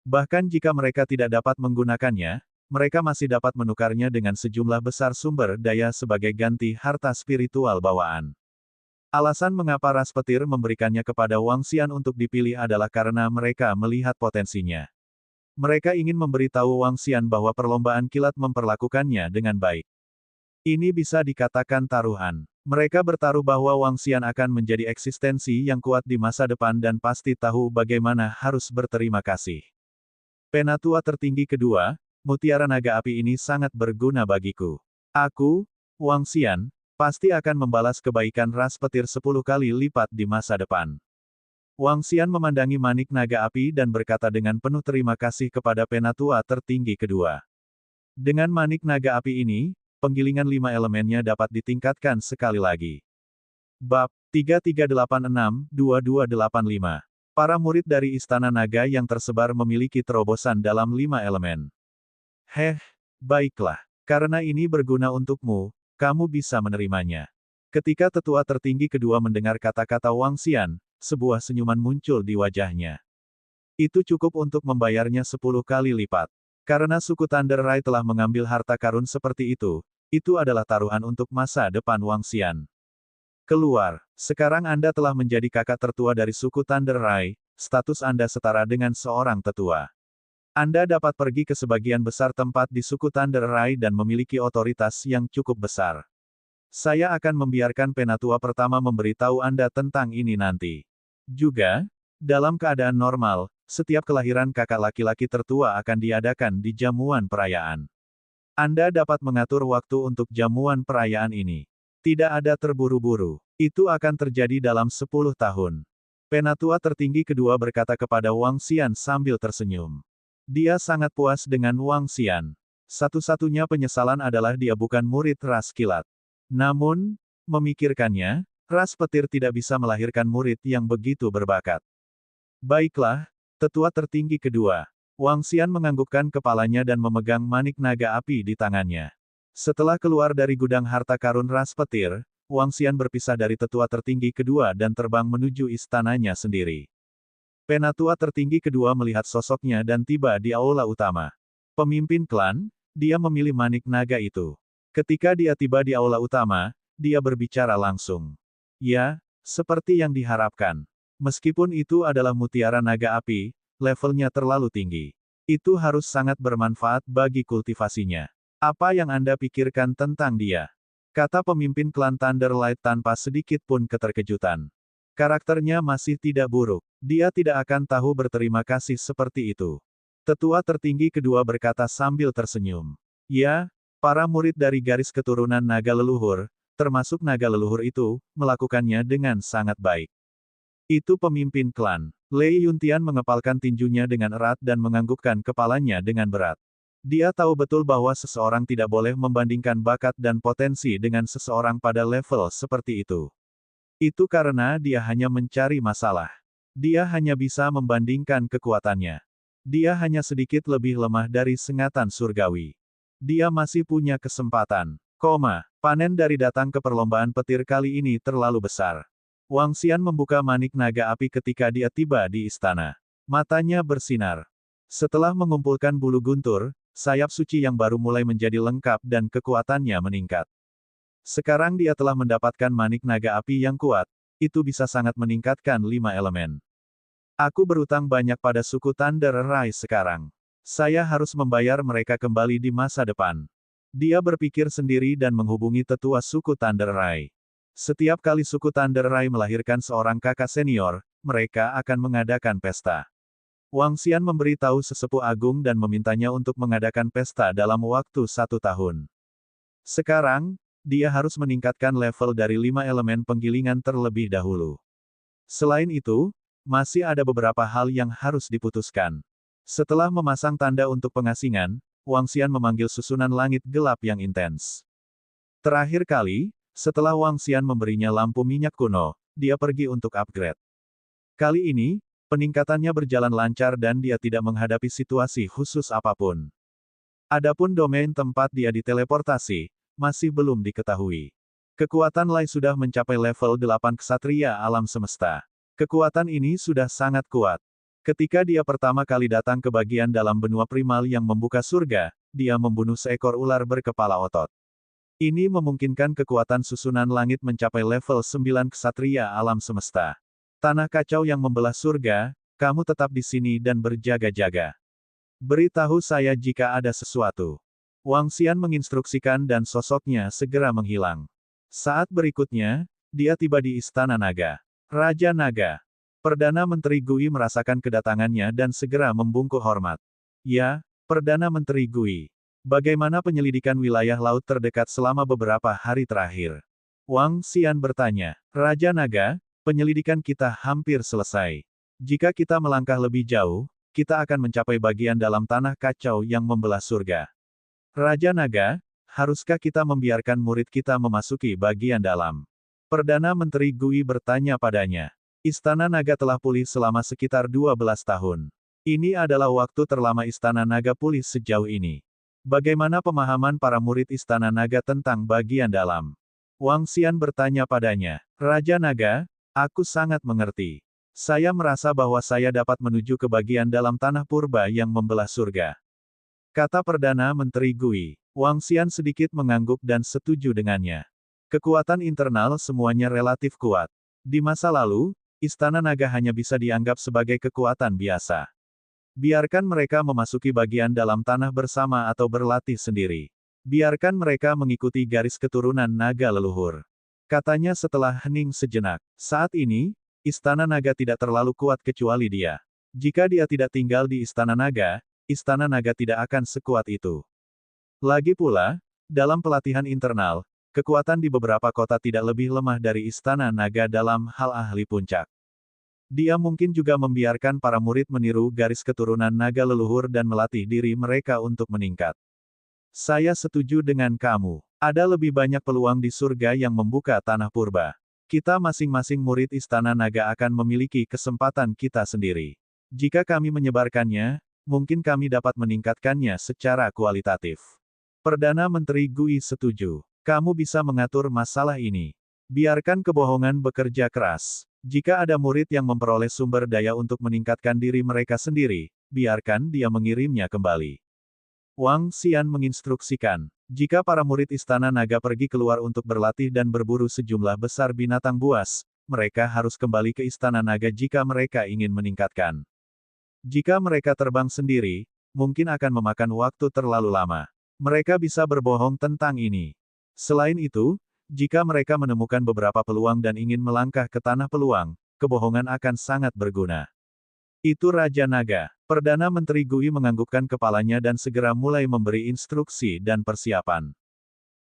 Bahkan jika mereka tidak dapat menggunakannya, mereka masih dapat menukarnya dengan sejumlah besar sumber daya sebagai ganti harta spiritual bawaan. Alasan mengapa ras petir memberikannya kepada Wang Xian untuk dipilih adalah karena mereka melihat potensinya. Mereka ingin memberitahu Wang Xian bahwa perlombaan kilat memperlakukannya dengan baik. Ini bisa dikatakan taruhan. Mereka bertaruh bahwa Wang Xian akan menjadi eksistensi yang kuat di masa depan dan pasti tahu bagaimana harus berterima kasih. Penatua tertinggi kedua, Mutiara Naga Api ini sangat berguna bagiku. Aku, Wang Xian, pasti akan membalas kebaikan ras petir 10 kali lipat di masa depan. Wang Xian memandangi manik naga api dan berkata dengan penuh terima kasih kepada penatua tertinggi kedua. Dengan manik naga api ini, penggilingan 5 elemennya dapat ditingkatkan sekali lagi. Bab 3386-2285. Para murid dari Istana Naga yang tersebar memiliki terobosan dalam 5 elemen. Baiklah. Karena ini berguna untukmu, kamu bisa menerimanya. Ketika tetua tertinggi kedua mendengar kata-kata Wang Xian, sebuah senyuman muncul di wajahnya. Itu cukup untuk membayarnya 10 kali lipat. Karena suku Thunder Rai telah mengambil harta karun seperti itu adalah taruhan untuk masa depan Wang Xian. Keluar, sekarang Anda telah menjadi kakak tertua dari suku Thunder Rai, status Anda setara dengan seorang tetua. Anda dapat pergi ke sebagian besar tempat di suku Thunder Rai dan memiliki otoritas yang cukup besar. Saya akan membiarkan penatua pertama memberitahu Anda tentang ini nanti. Juga, dalam keadaan normal, setiap kelahiran kakak laki-laki tertua akan diadakan di jamuan perayaan. Anda dapat mengatur waktu untuk jamuan perayaan ini. Tidak ada terburu-buru. Itu akan terjadi dalam 10 tahun. Penatua tertinggi kedua berkata kepada Wang Xian sambil tersenyum. Dia sangat puas dengan Wang Xian. Satu-satunya penyesalan adalah dia bukan murid ras kilat. Namun, memikirkannya, ras petir tidak bisa melahirkan murid yang begitu berbakat. Baiklah, tetua tertinggi kedua. Wang Xian menganggukkan kepalanya dan memegang manik naga api di tangannya. Setelah keluar dari gudang harta karun ras petir, Wang Xian berpisah dari tetua tertinggi kedua dan terbang menuju istananya sendiri. Penatua tertinggi kedua melihat sosoknya dan tiba di aula utama. Pemimpin klan, dia memilih manik naga itu. Ketika dia tiba di aula utama, dia berbicara langsung. Ya, seperti yang diharapkan. Meskipun itu adalah mutiara naga api, levelnya terlalu tinggi. Itu harus sangat bermanfaat bagi kultivasinya. Apa yang Anda pikirkan tentang dia? Kata pemimpin klan Thunderlight tanpa sedikit pun keterkejutan. Karakternya masih tidak buruk. Dia tidak akan tahu berterima kasih seperti itu. Tetua tertinggi kedua berkata sambil tersenyum. Ya, para murid dari garis keturunan naga leluhur, termasuk naga leluhur itu, melakukannya dengan sangat baik. Itu pemimpin klan. Lei Yuntian mengepalkan tinjunya dengan erat dan menganggukkan kepalanya dengan berat. Dia tahu betul bahwa seseorang tidak boleh membandingkan bakat dan potensi dengan seseorang pada level seperti itu. Itu karena dia hanya mencari masalah. Dia hanya bisa membandingkan kekuatannya. Dia hanya sedikit lebih lemah dari sengatan surgawi. Dia masih punya kesempatan. Panen dari datang ke perlombaan petir kali ini terlalu besar. Wang Xian membuka manik naga api ketika dia tiba di istana. Matanya bersinar. Setelah mengumpulkan bulu guntur, sayap suci yang baru mulai menjadi lengkap dan kekuatannya meningkat. Sekarang dia telah mendapatkan manik naga api yang kuat, itu bisa sangat meningkatkan 5 elemen. Aku berutang banyak pada suku Thunder Rai sekarang. Saya harus membayar mereka kembali di masa depan. Dia berpikir sendiri dan menghubungi tetua suku Thunder Rai. Setiap kali suku Thunder Rai melahirkan seorang kakak senior, mereka akan mengadakan pesta. Wang Xian memberitahu sesepuh agung dan memintanya untuk mengadakan pesta dalam waktu 1 tahun. Sekarang, dia harus meningkatkan level dari 5 elemen penggilingan terlebih dahulu. Selain itu, masih ada beberapa hal yang harus diputuskan. Setelah memasang tanda untuk pengasingan, Wang Xian memanggil susunan langit gelap yang intens. Terakhir kali, setelah Wang Xian memberinya lampu minyak kuno, dia pergi untuk upgrade. Kali ini, peningkatannya berjalan lancar dan dia tidak menghadapi situasi khusus apapun. Adapun domain tempat dia diteleportasi, masih belum diketahui. Kekuatan Lai sudah mencapai level 8 Ksatria alam semesta. Kekuatan ini sudah sangat kuat. Ketika dia pertama kali datang ke bagian dalam benua primal yang membuka surga, dia membunuh seekor ular berkepala otot. Ini memungkinkan kekuatan susunan langit mencapai level 9 Ksatria alam semesta. Tanah kacau yang membelah surga, kamu tetap di sini dan berjaga-jaga. Beritahu saya jika ada sesuatu. Wang Xian menginstruksikan dan sosoknya segera menghilang. Saat berikutnya, dia tiba di Istana Naga. Raja Naga. Perdana Menteri Gui merasakan kedatangannya dan segera membungkuk hormat. Ya, Perdana Menteri Gui. Bagaimana penyelidikan wilayah laut terdekat selama beberapa hari terakhir? Wang Xian bertanya. Raja Naga, penyelidikan kita hampir selesai. Jika kita melangkah lebih jauh, kita akan mencapai bagian dalam tanah kacau yang membelah surga. Raja Naga, Haruskah kita membiarkan murid kita memasuki bagian dalam? Perdana Menteri Gui bertanya padanya. Istana Naga telah pulih selama sekitar 12 tahun. Ini adalah waktu terlama Istana Naga pulih sejauh ini. Bagaimana pemahaman para murid Istana Naga tentang bagian dalam? Wang Xian bertanya padanya. Raja Naga, aku sangat mengerti. Saya merasa bahwa saya dapat menuju ke bagian dalam tanah purba yang membelah surga. Kata Perdana Menteri Gui. Wang Xian sedikit mengangguk dan setuju dengannya. Kekuatan internal semuanya relatif kuat. Di masa lalu, Istana Naga hanya bisa dianggap sebagai kekuatan biasa. Biarkan mereka memasuki bagian dalam tanah bersama atau berlatih sendiri. Biarkan mereka mengikuti garis keturunan naga leluhur. Katanya setelah hening sejenak. Saat ini, Istana Naga tidak terlalu kuat kecuali dia. Jika dia tidak tinggal di Istana Naga tidak akan sekuat itu. Lagi pula, dalam pelatihan internal, kekuatan di beberapa kota tidak lebih lemah dari Istana Naga dalam hal ahli puncak. Dia mungkin juga membiarkan para murid meniru garis keturunan naga leluhur dan melatih diri mereka untuk meningkat. Saya setuju dengan kamu. Ada lebih banyak peluang di surga yang membuka tanah purba. Kita masing-masing murid Istana Naga akan memiliki kesempatan kita sendiri. Jika kami menyebarkannya, mungkin kami dapat meningkatkannya secara kualitatif. Perdana Menteri Gui setuju. Kamu bisa mengatur masalah ini. Biarkan kebohongan bekerja keras. Jika ada murid yang memperoleh sumber daya untuk meningkatkan diri mereka sendiri, biarkan dia mengirimnya kembali. Wang Xian menginstruksikan. Jika para murid Istana Naga pergi keluar untuk berlatih dan berburu sejumlah besar binatang buas, mereka harus kembali ke Istana Naga jika mereka ingin meningkatkan. Jika mereka terbang sendiri, mungkin akan memakan waktu terlalu lama. Mereka bisa berbohong tentang ini. Selain itu, jika mereka menemukan beberapa peluang dan ingin melangkah ke tanah peluang, kebohongan akan sangat berguna. Itu Raja Naga. Perdana Menteri Gui menganggukkan kepalanya dan segera mulai memberi instruksi dan persiapan.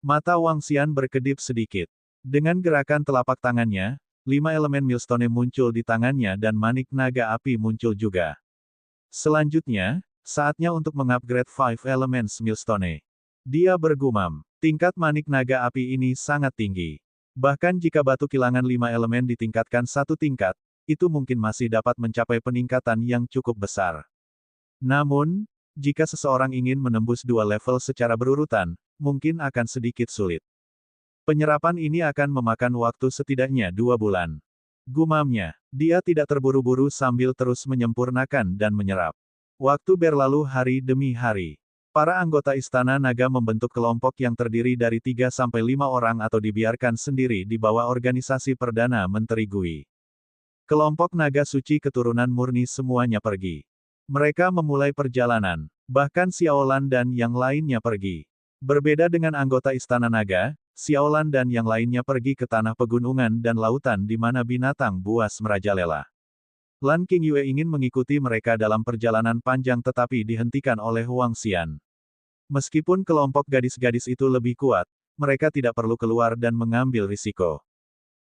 Mata Wang Xian berkedip sedikit. Dengan gerakan telapak tangannya, 5 elemen Millstone muncul di tangannya dan manik naga api muncul juga. Selanjutnya, saatnya untuk mengupgrade 5 Elements Millstone. Dia bergumam, tingkat manik naga api ini sangat tinggi. Bahkan jika batu kilangan 5 elemen ditingkatkan satu tingkat, itu mungkin masih dapat mencapai peningkatan yang cukup besar. Namun, jika seseorang ingin menembus 2 level secara berurutan, mungkin akan sedikit sulit. Penyerapan ini akan memakan waktu setidaknya 2 bulan. Gumamnya, dia tidak terburu-buru sambil terus menyempurnakan dan menyerap. Waktu berlalu hari demi hari. Para anggota Istana Naga membentuk kelompok yang terdiri dari 3-5 orang atau dibiarkan sendiri di bawah organisasi Perdana Menteri Gui. Kelompok naga suci keturunan murni semuanya pergi. Mereka memulai perjalanan. Bahkan Xiaolan dan yang lainnya pergi. Berbeda dengan anggota Istana Naga, Xiaolan dan yang lainnya pergi ke tanah pegunungan dan lautan di mana binatang buas merajalela. Lan Qingyue ingin mengikuti mereka dalam perjalanan panjang tetapi dihentikan oleh Wang Xian. Meskipun kelompok gadis-gadis itu lebih kuat, mereka tidak perlu keluar dan mengambil risiko.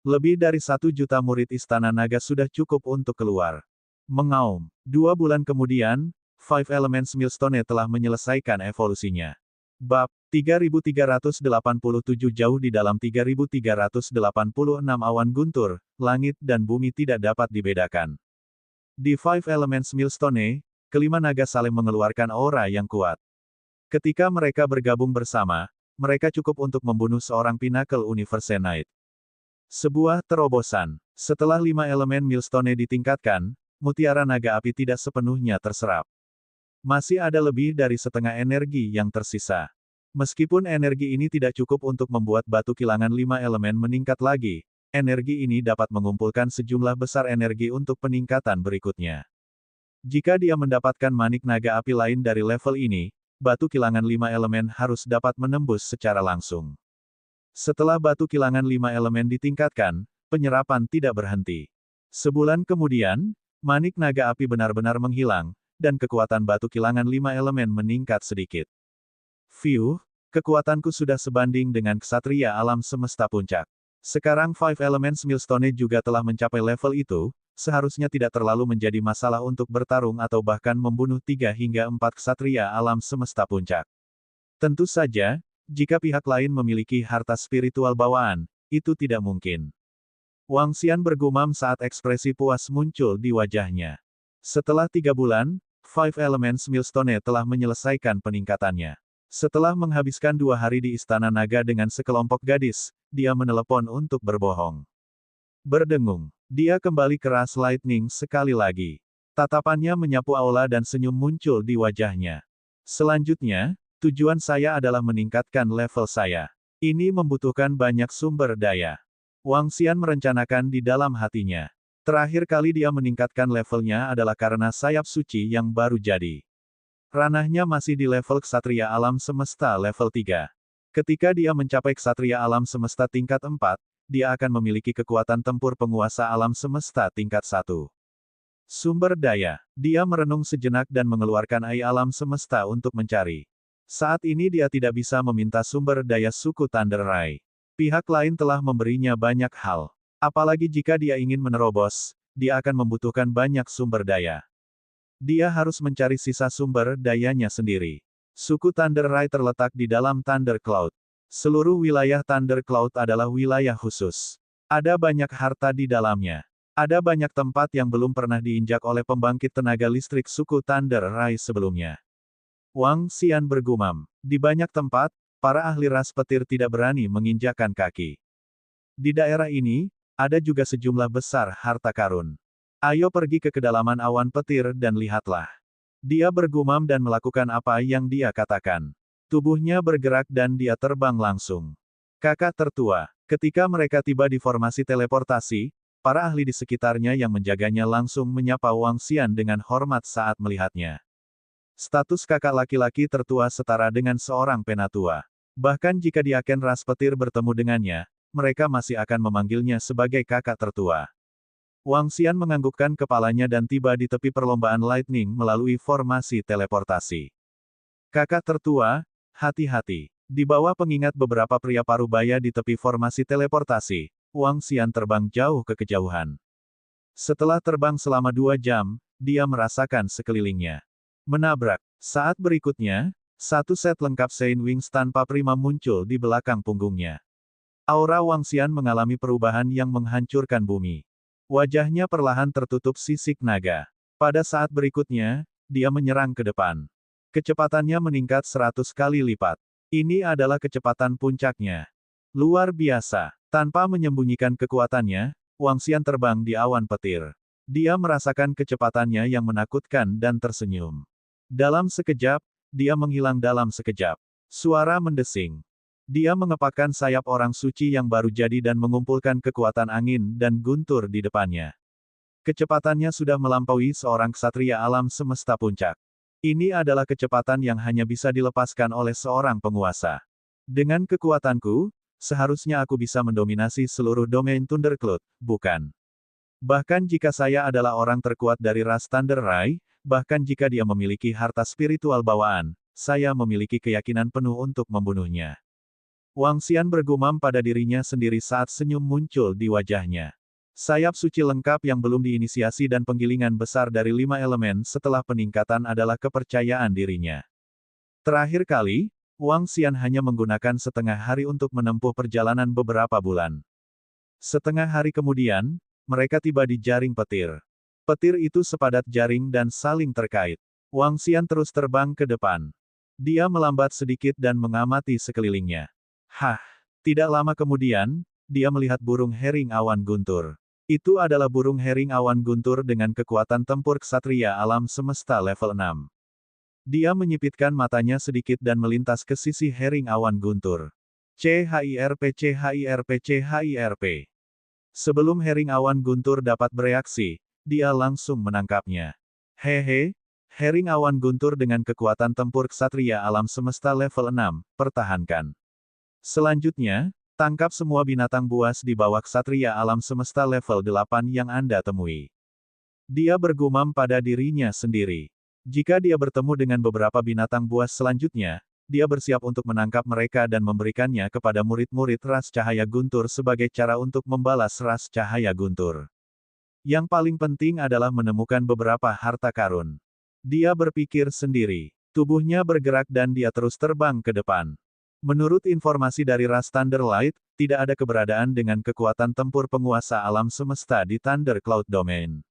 Lebih dari 1 juta murid Istana Naga sudah cukup untuk keluar. Mengaum. 2 bulan kemudian, 5 Elements Millstone telah menyelesaikan evolusinya. Bab 3387 jauh di dalam 3386 awan guntur, langit dan bumi tidak dapat dibedakan. Di 5 Elements Millstone, kelima naga saling mengeluarkan aura yang kuat. Ketika mereka bergabung bersama, mereka cukup untuk membunuh seorang Pinnacle Universe Knight. Sebuah terobosan. Setelah 5 elemen Millstone ditingkatkan, mutiara naga api tidak sepenuhnya terserap. Masih ada lebih dari setengah energi yang tersisa. Meskipun energi ini tidak cukup untuk membuat batu kilangan 5 elemen meningkat lagi, energi ini dapat mengumpulkan sejumlah besar energi untuk peningkatan berikutnya. Jika dia mendapatkan manik naga api lain dari level ini, batu kilangan 5 elemen harus dapat menembus secara langsung. Setelah batu kilangan 5 elemen ditingkatkan, penyerapan tidak berhenti. Sebulan kemudian, manik naga api benar-benar menghilang, dan kekuatan batu kilangan 5 elemen meningkat sedikit. Fiuh, kekuatanku sudah sebanding dengan ksatria alam semesta puncak. Sekarang 5 Elements Millstone juga telah mencapai level itu, seharusnya tidak terlalu menjadi masalah untuk bertarung atau bahkan membunuh 3 hingga 4 ksatria alam semesta puncak. Tentu saja, Jika pihak lain memiliki harta spiritual bawaan, itu tidak mungkin. Wang Xian bergumam saat ekspresi puas muncul di wajahnya. Setelah 3 bulan, Five Elements Millstone telah menyelesaikan peningkatannya. Setelah menghabiskan 2 hari di Istana Naga dengan sekelompok gadis, dia menelepon untuk berbohong. Berdengung, dia kembali ke Ras Lightning sekali lagi. Tatapannya menyapu aula dan senyum muncul di wajahnya. Selanjutnya, tujuan saya adalah meningkatkan level saya. Ini membutuhkan banyak sumber daya. Wang Xian merencanakan di dalam hatinya. Terakhir kali dia meningkatkan levelnya adalah karena sayap suci yang baru jadi. Ranahnya masih di level Ksatria Alam Semesta level 3. Ketika dia mencapai Ksatria Alam Semesta tingkat 4, dia akan memiliki kekuatan tempur penguasa alam semesta tingkat 1. Sumber daya. Dia merenung sejenak dan mengeluarkan AI alam semesta untuk mencari. Saat ini dia tidak bisa meminta sumber daya suku Thunder Rai. Pihak lain telah memberinya banyak hal. Apalagi jika dia ingin menerobos, dia akan membutuhkan banyak sumber daya. Dia harus mencari sisa sumber dayanya sendiri. Suku Thunder Rai terletak di dalam Thunder Cloud. Seluruh wilayah Thunder Cloud adalah wilayah khusus. Ada banyak harta di dalamnya. Ada banyak tempat yang belum pernah diinjak oleh pembangkit tenaga listrik suku Thunder Rai sebelumnya. Wang Xian bergumam, di banyak tempat, para ahli ras petir tidak berani menginjakkan kaki. Di daerah ini, ada juga sejumlah besar harta karun. Ayo pergi ke kedalaman awan petir dan lihatlah. Dia bergumam dan melakukan apa yang dia katakan. Tubuhnya bergerak dan dia terbang langsung. Kakak tertua, ketika mereka tiba di formasi teleportasi, para ahli di sekitarnya yang menjaganya langsung menyapa Wang Xian dengan hormat saat melihatnya. Status kakak laki-laki tertua setara dengan seorang penatua. Bahkan jika di Aken ras petir bertemu dengannya, mereka masih akan memanggilnya sebagai kakak tertua. Wang Xian menganggukkan kepalanya dan tiba di tepi perlombaan Lightning melalui formasi teleportasi. Kakak tertua, hati-hati. Di bawah pengingat beberapa pria parubaya di tepi formasi teleportasi, Wang Xian terbang jauh ke kejauhan. Setelah terbang selama 2 jam, dia merasakan sekelilingnya. Menabrak. Saat berikutnya, satu set lengkap Saint Wings tanpa prima muncul di belakang punggungnya. Aura Wang Xian mengalami perubahan yang menghancurkan bumi. Wajahnya perlahan tertutup sisik naga. Pada saat berikutnya, dia menyerang ke depan. Kecepatannya meningkat 100 kali lipat. Ini adalah kecepatan puncaknya. Luar biasa. Tanpa menyembunyikan kekuatannya, Wang Xian terbang di awan petir. Dia merasakan kecepatannya yang menakutkan dan tersenyum. Dalam sekejap, dia menghilang dalam sekejap. Suara mendesing. Dia mengepakkan sayap orang suci yang baru jadi dan mengumpulkan kekuatan angin dan guntur di depannya. Kecepatannya sudah melampaui seorang ksatria alam semesta puncak. Ini adalah kecepatan yang hanya bisa dilepaskan oleh seorang penguasa. Dengan kekuatanku, seharusnya aku bisa mendominasi seluruh domain Thunder Cloud, bukan? Bahkan jika saya adalah orang terkuat dari ras Thunder Rai, bahkan jika dia memiliki harta spiritual bawaan, saya memiliki keyakinan penuh untuk membunuhnya. Wang Xian bergumam pada dirinya sendiri saat senyum muncul di wajahnya. Sayap suci lengkap yang belum diinisiasi dan penggilingan besar dari 5 elemen setelah peningkatan adalah kepercayaan dirinya. Terakhir kali, Wang Xian hanya menggunakan setengah hari untuk menempuh perjalanan beberapa bulan. Setengah hari kemudian, mereka tiba di jaring petir. Petir itu sepadat jaring dan saling terkait. Wang Xian terus terbang ke depan. Dia melambat sedikit dan mengamati sekelilingnya. Hah! Tidak lama kemudian, dia melihat burung hering awan guntur. Itu adalah burung hering awan guntur dengan kekuatan tempur ksatria alam semesta level 6. Dia menyipitkan matanya sedikit dan melintas ke sisi hering awan guntur. CHIRP. Sebelum hering awan guntur dapat bereaksi, dia langsung menangkapnya. Hehe, hering awan guntur dengan kekuatan tempur ksatria alam semesta level 6, pertahankan. Selanjutnya, tangkap semua binatang buas di bawah ksatria alam semesta level 8 yang Anda temui. Dia bergumam pada dirinya sendiri. Jika dia bertemu dengan beberapa binatang buas selanjutnya, dia bersiap untuk menangkap mereka dan memberikannya kepada murid-murid ras cahaya guntur sebagai cara untuk membalas ras cahaya guntur. Yang paling penting adalah menemukan beberapa harta karun. Dia berpikir sendiri. Tubuhnya bergerak dan dia terus terbang ke depan. Menurut informasi dari ras Thunderlight, tidak ada keberadaan dengan kekuatan tempur penguasa alam semesta di Thunder Cloud Domain.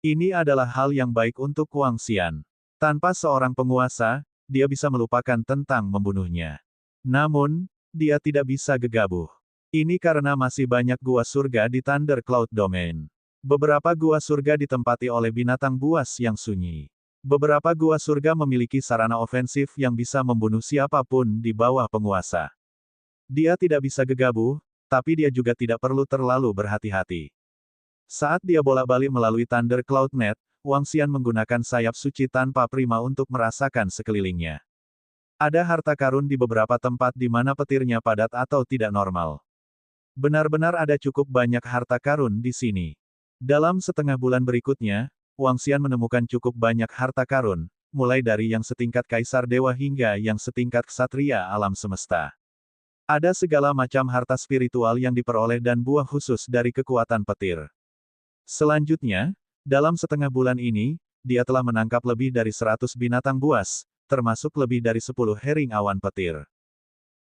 Ini adalah hal yang baik untuk Wang Xian. Tanpa seorang penguasa, dia bisa melupakan tentang membunuhnya. Namun, dia tidak bisa gegabah. Ini karena masih banyak gua surga di Thunder Cloud Domain. Beberapa gua surga ditempati oleh binatang buas yang sunyi. Beberapa gua surga memiliki sarana ofensif yang bisa membunuh siapapun di bawah penguasa. Dia tidak bisa gegabah, tapi dia juga tidak perlu terlalu berhati-hati. Saat dia bolak-balik melalui Thunder Cloud Net, Wang Xian menggunakan sayap suci tanpa prima untuk merasakan sekelilingnya. Ada harta karun di beberapa tempat di mana petirnya padat atau tidak normal. Benar-benar ada cukup banyak harta karun di sini. Dalam setengah bulan berikutnya, Wang Xian menemukan cukup banyak harta karun, mulai dari yang setingkat kaisar dewa hingga yang setingkat ksatria alam semesta. Ada segala macam harta spiritual yang diperoleh dan buah khusus dari kekuatan petir. Selanjutnya, dalam setengah bulan ini, dia telah menangkap lebih dari 100 binatang buas, termasuk lebih dari 10 hering awan petir.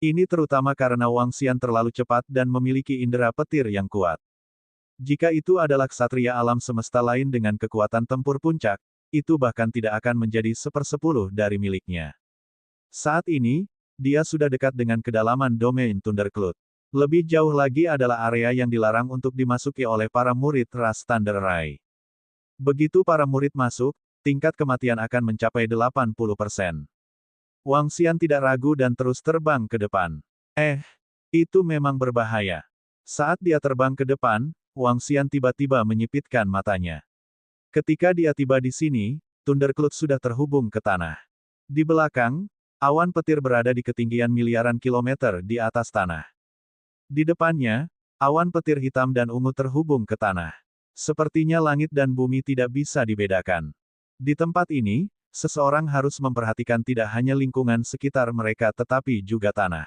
Ini terutama karena Wang Xian terlalu cepat dan memiliki indera petir yang kuat. Jika itu adalah ksatria alam semesta lain dengan kekuatan tempur puncak, itu bahkan tidak akan menjadi 1/10 dari miliknya. Saat ini, dia sudah dekat dengan kedalaman domain Thundercloud. Lebih jauh lagi adalah area yang dilarang untuk dimasuki oleh para murid ras Thunder Rai. Begitu para murid masuk, tingkat kematian akan mencapai 80%. Wang Xian tidak ragu dan terus terbang ke depan. Itu memang berbahaya. Saat dia terbang ke depan, Wang Xian tiba-tiba menyipitkan matanya. Ketika dia tiba di sini, Thundercloud sudah terhubung ke tanah. Di belakang, awan petir berada di ketinggian miliaran kilometer di atas tanah. Di depannya, awan petir hitam dan ungu terhubung ke tanah. Sepertinya langit dan bumi tidak bisa dibedakan. Di tempat ini, seseorang harus memperhatikan tidak hanya lingkungan sekitar mereka tetapi juga tanah.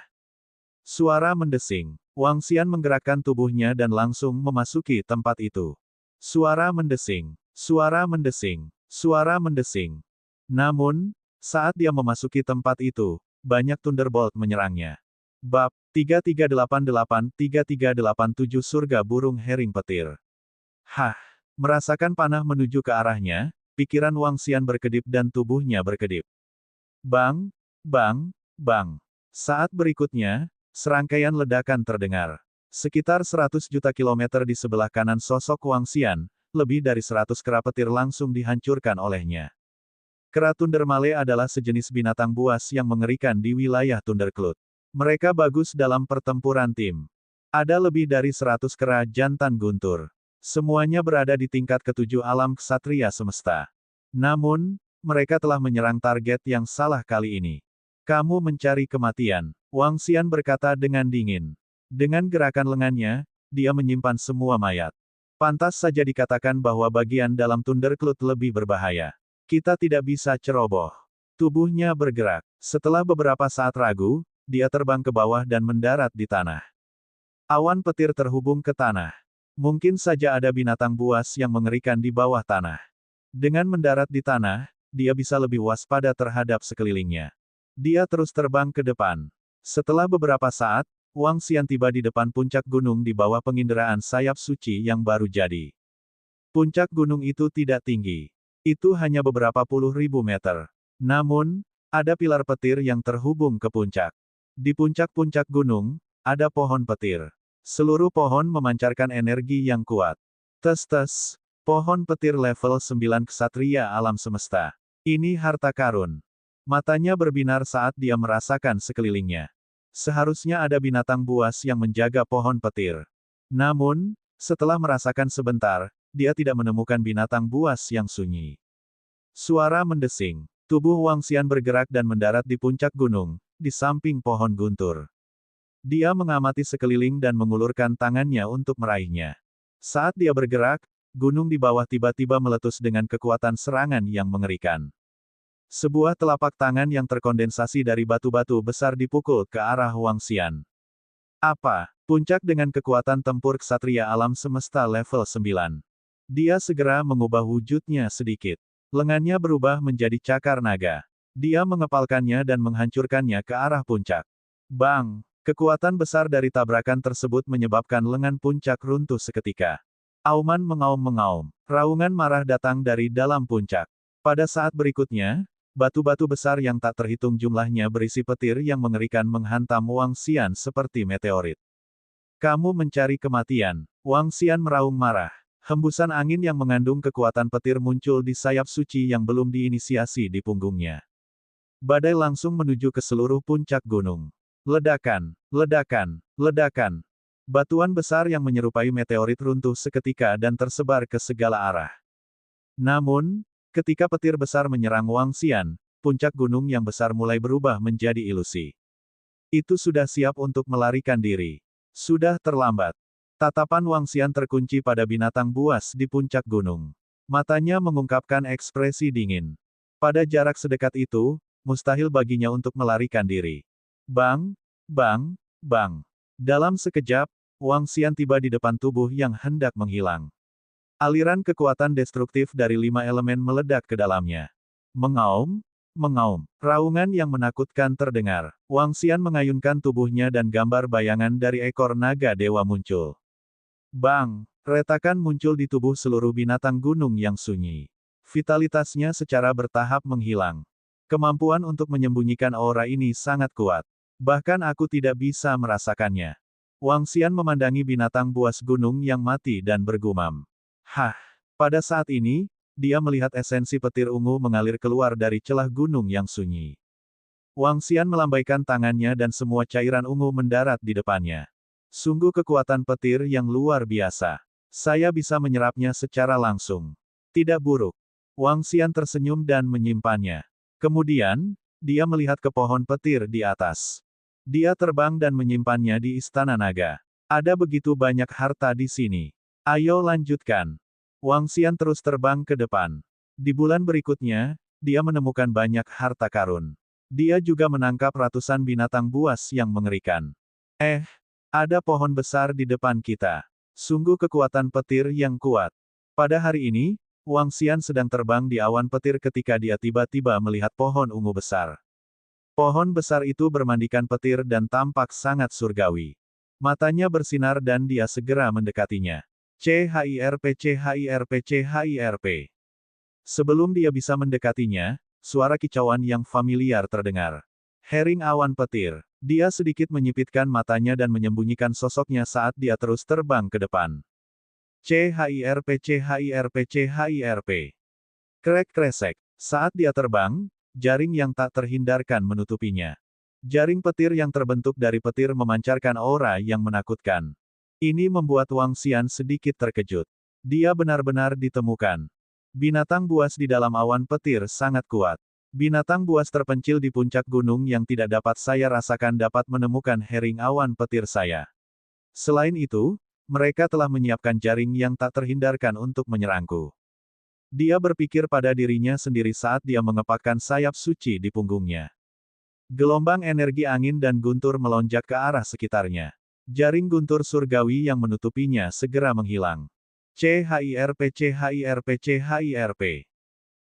Suara mendesing. Wang Xian menggerakkan tubuhnya dan langsung memasuki tempat itu. Suara mendesing. Suara mendesing. Suara mendesing. Namun, saat dia memasuki tempat itu, banyak Thunderbolt menyerangnya. Bab 3388-3387 Surga Burung Hering Petir. Merasakan panah menuju ke arahnya, pikiran Wang Xian berkedip dan tubuhnya berkedip. Bang, bang, bang. Saat berikutnya, serangkaian ledakan terdengar. Sekitar 100 juta kilometer di sebelah kanan sosok Wang Xian, lebih dari 100 kera petir langsung dihancurkan olehnya. Kera Thundermale adalah sejenis binatang buas yang mengerikan di wilayah Thundercloud. Mereka bagus dalam pertempuran tim. Ada lebih dari 100 kera jantan guntur. Semuanya berada di tingkat ketujuh alam ksatria semesta. Namun, mereka telah menyerang target yang salah kali ini. Kamu mencari kematian, Wang Xian berkata dengan dingin. Dengan gerakan lengannya, dia menyimpan semua mayat. Pantas saja dikatakan bahwa bagian dalam Thundercloud lebih berbahaya. Kita tidak bisa ceroboh. Tubuhnya bergerak. Setelah beberapa saat ragu, dia terbang ke bawah dan mendarat di tanah. Awan petir terhubung ke tanah. Mungkin saja ada binatang buas yang mengerikan di bawah tanah. Dengan mendarat di tanah, dia bisa lebih waspada terhadap sekelilingnya. Dia terus terbang ke depan. Setelah beberapa saat, Wang Xian tiba di depan puncak gunung di bawah penginderaan sayap suci yang baru jadi. Puncak gunung itu tidak tinggi. Itu hanya beberapa puluh ribu meter. Namun, ada pilar petir yang terhubung ke puncak. Di puncak-puncak gunung, ada pohon petir. Seluruh pohon memancarkan energi yang kuat. Tes-tes, pohon petir level 9 ksatria alam semesta. Ini harta karun. Matanya berbinar saat dia merasakan sekelilingnya. Seharusnya ada binatang buas yang menjaga pohon petir. Namun, setelah merasakan sebentar, dia tidak menemukan binatang buas yang sunyi. Suara mendesing. Tubuh Wang Xian bergerak dan mendarat di puncak gunung, di samping pohon guntur. Dia mengamati sekeliling dan mengulurkan tangannya untuk meraihnya. Saat dia bergerak, gunung di bawah tiba-tiba meletus dengan kekuatan serangan yang mengerikan. Sebuah telapak tangan yang terkondensasi dari batu-batu besar dipukul ke arah Wang Xian. Apa? Puncak dengan kekuatan tempur ksatria alam semesta level 9. Dia segera mengubah wujudnya sedikit. Lengannya berubah menjadi cakar naga. Dia mengepalkannya dan menghancurkannya ke arah puncak. Bang! Kekuatan besar dari tabrakan tersebut menyebabkan lengan puncak runtuh seketika. Auman mengaum-mengaum. Raungan marah datang dari dalam puncak. Pada saat berikutnya, batu-batu besar yang tak terhitung jumlahnya berisi petir yang mengerikan menghantam Wang Xian seperti meteorit. Kamu mencari kematian. Wang Xian meraung marah. Hembusan angin yang mengandung kekuatan petir muncul di sayap suci yang belum diinisiasi di punggungnya. Badai langsung menuju ke seluruh puncak gunung. Ledakan, ledakan, ledakan. Batuan besar yang menyerupai meteorit runtuh seketika dan tersebar ke segala arah. Namun, ketika petir besar menyerang Wang Xian, puncak gunung yang besar mulai berubah menjadi ilusi. Itu sudah siap untuk melarikan diri. Sudah terlambat. Tatapan Wang Xian terkunci pada binatang buas di puncak gunung. Matanya mengungkapkan ekspresi dingin. Pada jarak sedekat itu, mustahil baginya untuk melarikan diri. Bang, bang, bang. Dalam sekejap, Wang Xian tiba di depan tubuh yang hendak menghilang. Aliran kekuatan destruktif dari 5 elemen meledak ke dalamnya. Mengaum, mengaum. Raungan yang menakutkan terdengar. Wang Xian mengayunkan tubuhnya dan gambar bayangan dari ekor naga dewa muncul. Bang! Retakan muncul di tubuh seluruh binatang gunung yang sunyi. Vitalitasnya secara bertahap menghilang. Kemampuan untuk menyembunyikan aura ini sangat kuat. Bahkan aku tidak bisa merasakannya. Wang Xian memandangi binatang buas gunung yang mati dan bergumam. Hah! Pada saat ini, dia melihat esensi petir ungu mengalir keluar dari celah gunung yang sunyi. Wang Xian melambaikan tangannya dan semua cairan ungu mendarat di depannya. Sungguh kekuatan petir yang luar biasa. Saya bisa menyerapnya secara langsung. Tidak buruk. Wang Xian tersenyum dan menyimpannya. Kemudian, dia melihat ke pohon petir di atas. Dia terbang dan menyimpannya di Istana Naga. Ada begitu banyak harta di sini. Ayo lanjutkan. Wang Xian terus terbang ke depan. Di bulan berikutnya, dia menemukan banyak harta karun. Dia juga menangkap ratusan binatang buas yang mengerikan. Ada pohon besar di depan kita. Sungguh kekuatan petir yang kuat. Pada hari ini, Wang Xian sedang terbang di awan petir ketika dia tiba-tiba melihat pohon ungu besar. Pohon besar itu bermandikan petir dan tampak sangat surgawi. Matanya bersinar dan dia segera mendekatinya. CHIRP. Sebelum dia bisa mendekatinya, suara kicauan yang familiar terdengar. Hering awan petir. Dia sedikit menyipitkan matanya dan menyembunyikan sosoknya saat dia terus terbang ke depan. CHIRP. Krek kresek. Saat dia terbang, jaring yang tak terhindarkan menutupinya. Jaring petir yang terbentuk dari petir memancarkan aura yang menakutkan. Ini membuat Wang Xian sedikit terkejut. Dia benar-benar ditemukan. Binatang buas di dalam awan petir sangat kuat. Binatang buas terpencil di puncak gunung yang tidak dapat saya rasakan dapat menemukan hering awan petir saya. Selain itu, mereka telah menyiapkan jaring yang tak terhindarkan untuk menyerangku. Dia berpikir pada dirinya sendiri saat dia mengepakkan sayap suci di punggungnya. Gelombang energi angin dan guntur melonjak ke arah sekitarnya. Jaring guntur surgawi yang menutupinya segera menghilang. CHIRP.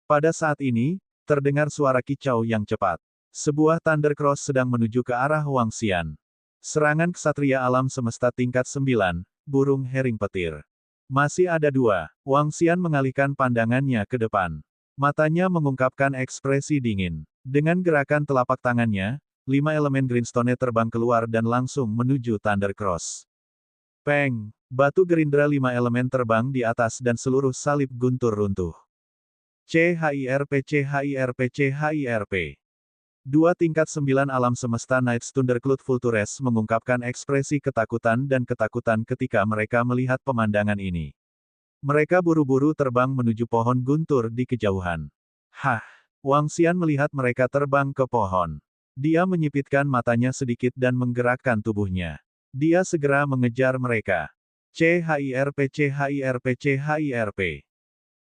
Pada saat ini, terdengar suara kicau yang cepat. Sebuah Thundercross sedang menuju ke arah Wang Xian. Serangan ksatria alam semesta tingkat 9, burung hering petir. Masih ada 2. Wang Xian mengalihkan pandangannya ke depan. Matanya mengungkapkan ekspresi dingin. Dengan gerakan telapak tangannya, 5 elemen Greenstone terbang keluar dan langsung menuju Thundercross. Peng! Batu gerindra 5 elemen terbang di atas dan seluruh salib guntur runtuh. CHIRP. 2 tingkat 9 alam semesta Knights Thundercloud Vultures mengungkapkan ekspresi ketakutan dan ketakutan ketika mereka melihat pemandangan ini. Mereka buru-buru terbang menuju pohon guntur di kejauhan. Hah! Wang Xian melihat mereka terbang ke pohon. Dia menyipitkan matanya sedikit dan menggerakkan tubuhnya. Dia segera mengejar mereka. CHIRP.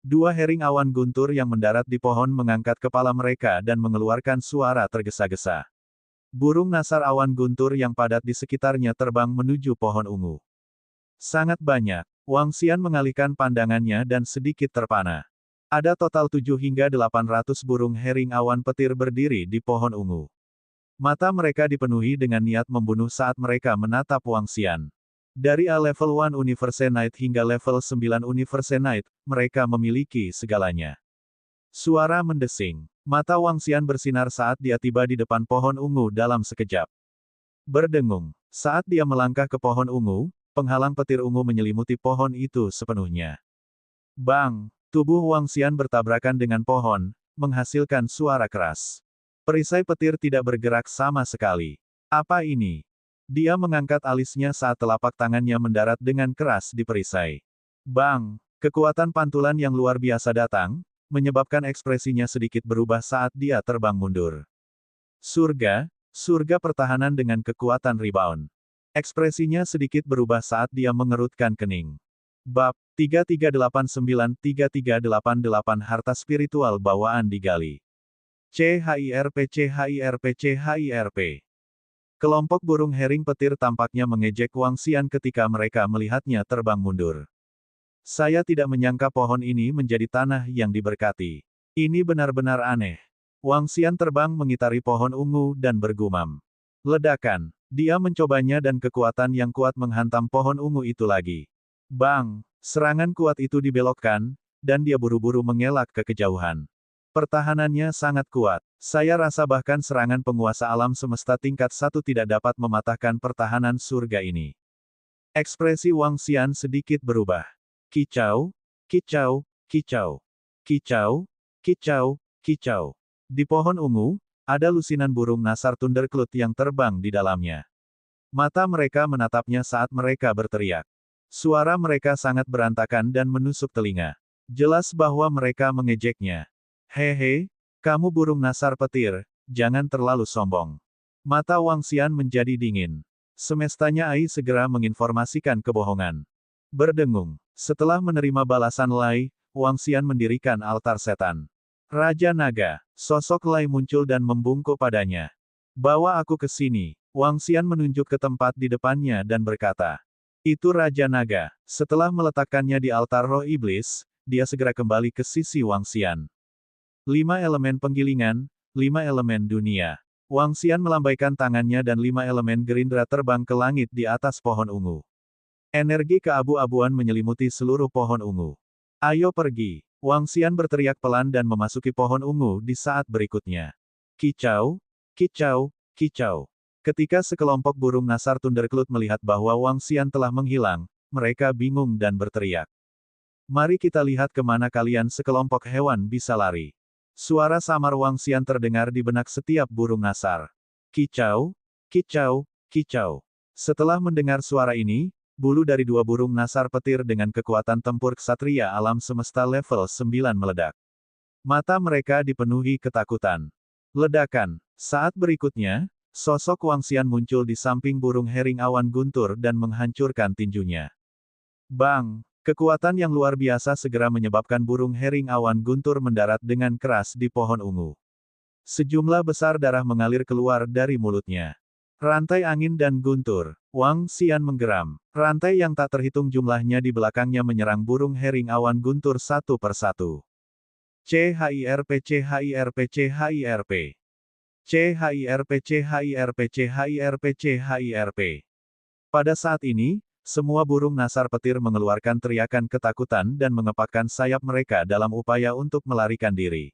2 hering awan guntur yang mendarat di pohon mengangkat kepala mereka dan mengeluarkan suara tergesa-gesa. Burung nasar awan guntur yang padat di sekitarnya terbang menuju pohon ungu. Sangat banyak. Wang Xian mengalihkan pandangannya dan sedikit terpana. Ada total 7 hingga 800 burung hering awan petir berdiri di pohon ungu. Mata mereka dipenuhi dengan niat membunuh saat mereka menatap Wang Xian. Dari A level 1 Universe Knight hingga level 9 Universe Knight, mereka memiliki segalanya. Suara mendesing. Mata Wang Xian bersinar saat dia tiba di depan pohon ungu dalam sekejap. Berdengung. Saat dia melangkah ke pohon ungu, penghalang petir ungu menyelimuti pohon itu sepenuhnya. Bang! Tubuh Wang Xian bertabrakan dengan pohon, menghasilkan suara keras. Perisai petir tidak bergerak sama sekali. Apa ini? Dia mengangkat alisnya saat telapak tangannya mendarat dengan keras di perisai. Bang! Kekuatan pantulan yang luar biasa datang, menyebabkan ekspresinya sedikit berubah saat dia terbang mundur. Surga, surga pertahanan dengan kekuatan rebound. Ekspresinya sedikit berubah saat dia mengerutkan kening. Bab 3389-3388 Harta Spiritual Bawaan Digali. CHIRP. Kelompok burung hering petir tampaknya mengejek Wang Xian ketika mereka melihatnya terbang mundur. Saya tidak menyangka pohon ini menjadi tanah yang diberkati. Ini benar-benar aneh. Wang Xian terbang mengitari pohon ungu dan bergumam. Ledakan. Dia mencobanya dan kekuatan yang kuat menghantam pohon ungu itu lagi. Bang! Serangan kuat itu dibelokkan, dan dia buru-buru mengelak ke kejauhan. Pertahanannya sangat kuat. Saya rasa bahkan serangan penguasa alam semesta tingkat 1 tidak dapat mematahkan pertahanan surga ini. Ekspresi Wang Xian sedikit berubah. Kicau, kicau, kicau. Kicau, kicau, kicau. Di pohon ungu, ada lusinan burung nasar Thundercloud yang terbang di dalamnya. Mata mereka menatapnya saat mereka berteriak. Suara mereka sangat berantakan dan menusuk telinga. Jelas bahwa mereka mengejeknya. Hehe, kamu burung nasar petir, jangan terlalu sombong. Mata Wang Xian menjadi dingin. Semestanya Ai segera menginformasikan kebohongan. Berdengung. Setelah menerima balasan Lai, Wang Xian mendirikan altar setan. Raja Naga, sosok Lai muncul dan membungkuk padanya. Bawa aku ke sini. Wang Xian menunjuk ke tempat di depannya dan berkata. Itu Raja Naga. Setelah meletakkannya di altar roh iblis, dia segera kembali ke sisi Wang Xian. 5 elemen penggilingan, 5 elemen dunia. Wang Xian melambaikan tangannya dan 5 elemen gerindra terbang ke langit di atas pohon ungu. Energi keabu-abuan menyelimuti seluruh pohon ungu. Ayo pergi. Wang Xian berteriak pelan dan memasuki pohon ungu di saat berikutnya. Kicau, kicau, kicau. Ketika sekelompok burung nasar Thundercloud melihat bahwa Wang Xian telah menghilang, mereka bingung dan berteriak. Mari kita lihat kemana kalian sekelompok hewan bisa lari. Suara samar Wang Xian terdengar di benak setiap burung nasar. Kicau, kicau, kicau. Setelah mendengar suara ini, bulu dari 2 burung nasar petir dengan kekuatan tempur ksatria alam semesta level 9 meledak. Mata mereka dipenuhi ketakutan. Ledakan. Saat berikutnya, sosok Wang Xian muncul di samping burung hering awan guntur dan menghancurkan tinjunya. Bang! Kekuatan yang luar biasa segera menyebabkan burung hering awan guntur mendarat dengan keras di pohon ungu. Sejumlah besar darah mengalir keluar dari mulutnya. Rantai angin dan guntur. Wang Xian menggeram. Rantai yang tak terhitung jumlahnya di belakangnya menyerang burung hering awan guntur satu persatu. CHIRP. Pada saat ini, semua burung nasar petir mengeluarkan teriakan ketakutan dan mengepakkan sayap mereka dalam upaya untuk melarikan diri.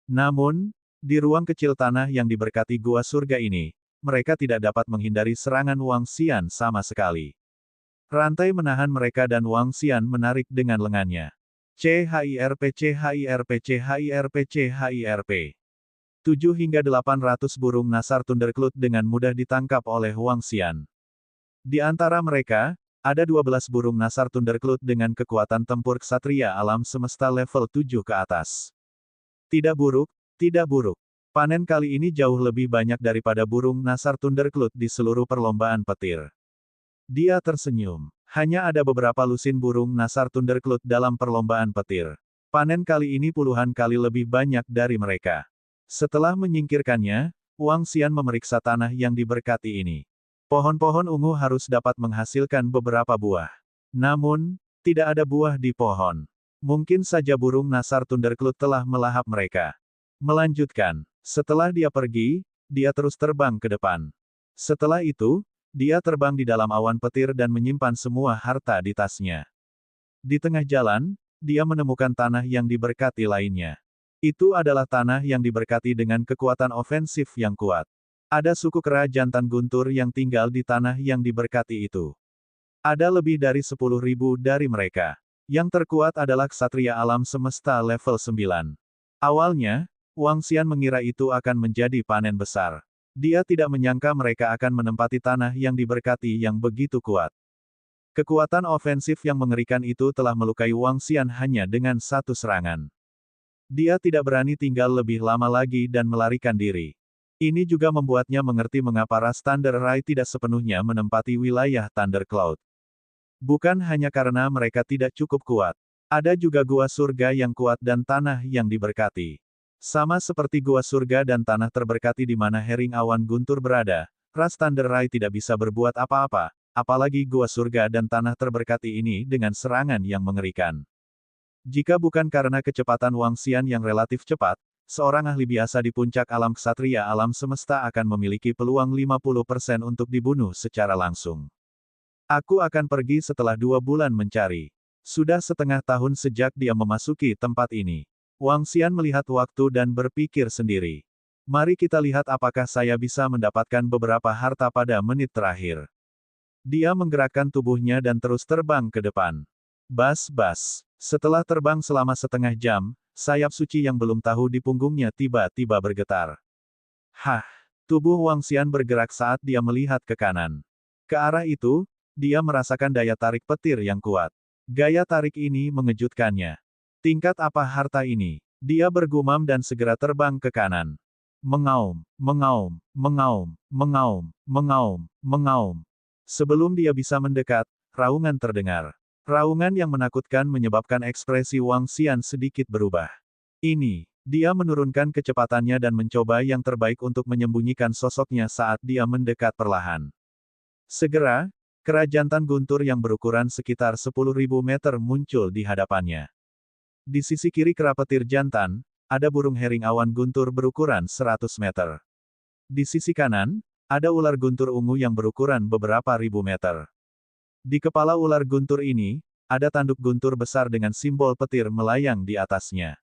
Namun, di ruang kecil tanah yang diberkati gua surga ini, mereka tidak dapat menghindari serangan Wang Xian sama sekali. Rantai menahan mereka dan Wang Xian menarik dengan lengannya. CHIRP. 7 hingga 800 burung nasar Thundercloud dengan mudah ditangkap oleh Wang Xian. Di antara mereka, ada 12 burung nasar Thundercloud dengan kekuatan tempur ksatria alam semesta level 7 ke atas. Tidak buruk, tidak buruk. Panen kali ini jauh lebih banyak daripada burung nasar Thundercloud di seluruh perlombaan petir. Dia tersenyum. Hanya ada beberapa lusin burung nasar Thundercloud dalam perlombaan petir. Panen kali ini puluhan kali lebih banyak dari mereka. Setelah menyingkirkannya, Wang Xian memeriksa tanah yang diberkati ini. Pohon-pohon ungu harus dapat menghasilkan beberapa buah. Namun, tidak ada buah di pohon. Mungkin saja burung nasar Thundercloud telah melahap mereka. Melanjutkan, setelah dia pergi, dia terus terbang ke depan. Setelah itu, dia terbang di dalam awan petir dan menyimpan semua harta di tasnya. Di tengah jalan, dia menemukan tanah yang diberkati lainnya. Itu adalah tanah yang diberkati dengan kekuatan ofensif yang kuat. Ada suku kera jantan guntur yang tinggal di tanah yang diberkati itu. Ada lebih dari 10.000 dari mereka. Yang terkuat adalah ksatria alam semesta level 9. Awalnya, Wang Xian mengira itu akan menjadi panen besar. Dia tidak menyangka mereka akan menempati tanah yang diberkati yang begitu kuat. Kekuatan ofensif yang mengerikan itu telah melukai Wang Xian hanya dengan satu serangan. Dia tidak berani tinggal lebih lama lagi dan melarikan diri. Ini juga membuatnya mengerti mengapa ras Thunder Rai tidak sepenuhnya menempati wilayah Thunder Cloud. Bukan hanya karena mereka tidak cukup kuat. Ada juga gua surga yang kuat dan tanah yang diberkati. Sama seperti gua surga dan tanah terberkati di mana Hering Awan Guntur berada, ras Thunder Rai tidak bisa berbuat apa-apa, apalagi gua surga dan tanah terberkati ini dengan serangan yang mengerikan. Jika bukan karena kecepatan Wang Xian yang relatif cepat, seorang ahli biasa di puncak alam ksatria alam semesta akan memiliki peluang 50% untuk dibunuh secara langsung. Aku akan pergi setelah 2 bulan mencari. Sudah setengah tahun sejak dia memasuki tempat ini. Wang Xian melihat waktu dan berpikir sendiri. Mari kita lihat apakah saya bisa mendapatkan beberapa harta pada menit terakhir. Dia menggerakkan tubuhnya dan terus terbang ke depan. Bas-bas. Setelah terbang selama setengah jam, sayap suci yang belum tahu di punggungnya tiba-tiba bergetar. Hah! Tubuh Wang Xian bergerak saat dia melihat ke kanan. Ke arah itu, dia merasakan daya tarik petir yang kuat. Gaya tarik ini mengejutkannya. Tingkat apa harta ini? Dia bergumam dan segera terbang ke kanan. Mengaum, mengaum, mengaum, mengaum, mengaum, mengaum. Sebelum dia bisa mendekat, raungan terdengar. Raungan yang menakutkan menyebabkan ekspresi Wang Xian sedikit berubah. Dia menurunkan kecepatannya dan mencoba yang terbaik untuk menyembunyikan sosoknya saat dia mendekat perlahan. Segera, kera jantan guntur yang berukuran sekitar 10.000 meter muncul di hadapannya. Di sisi kiri kera petir jantan, ada burung hering awan guntur berukuran 100 meter. Di sisi kanan, ada ular guntur ungu yang berukuran beberapa ribu meter. Di kepala ular guntur ini, ada tanduk guntur besar dengan simbol petir melayang di atasnya.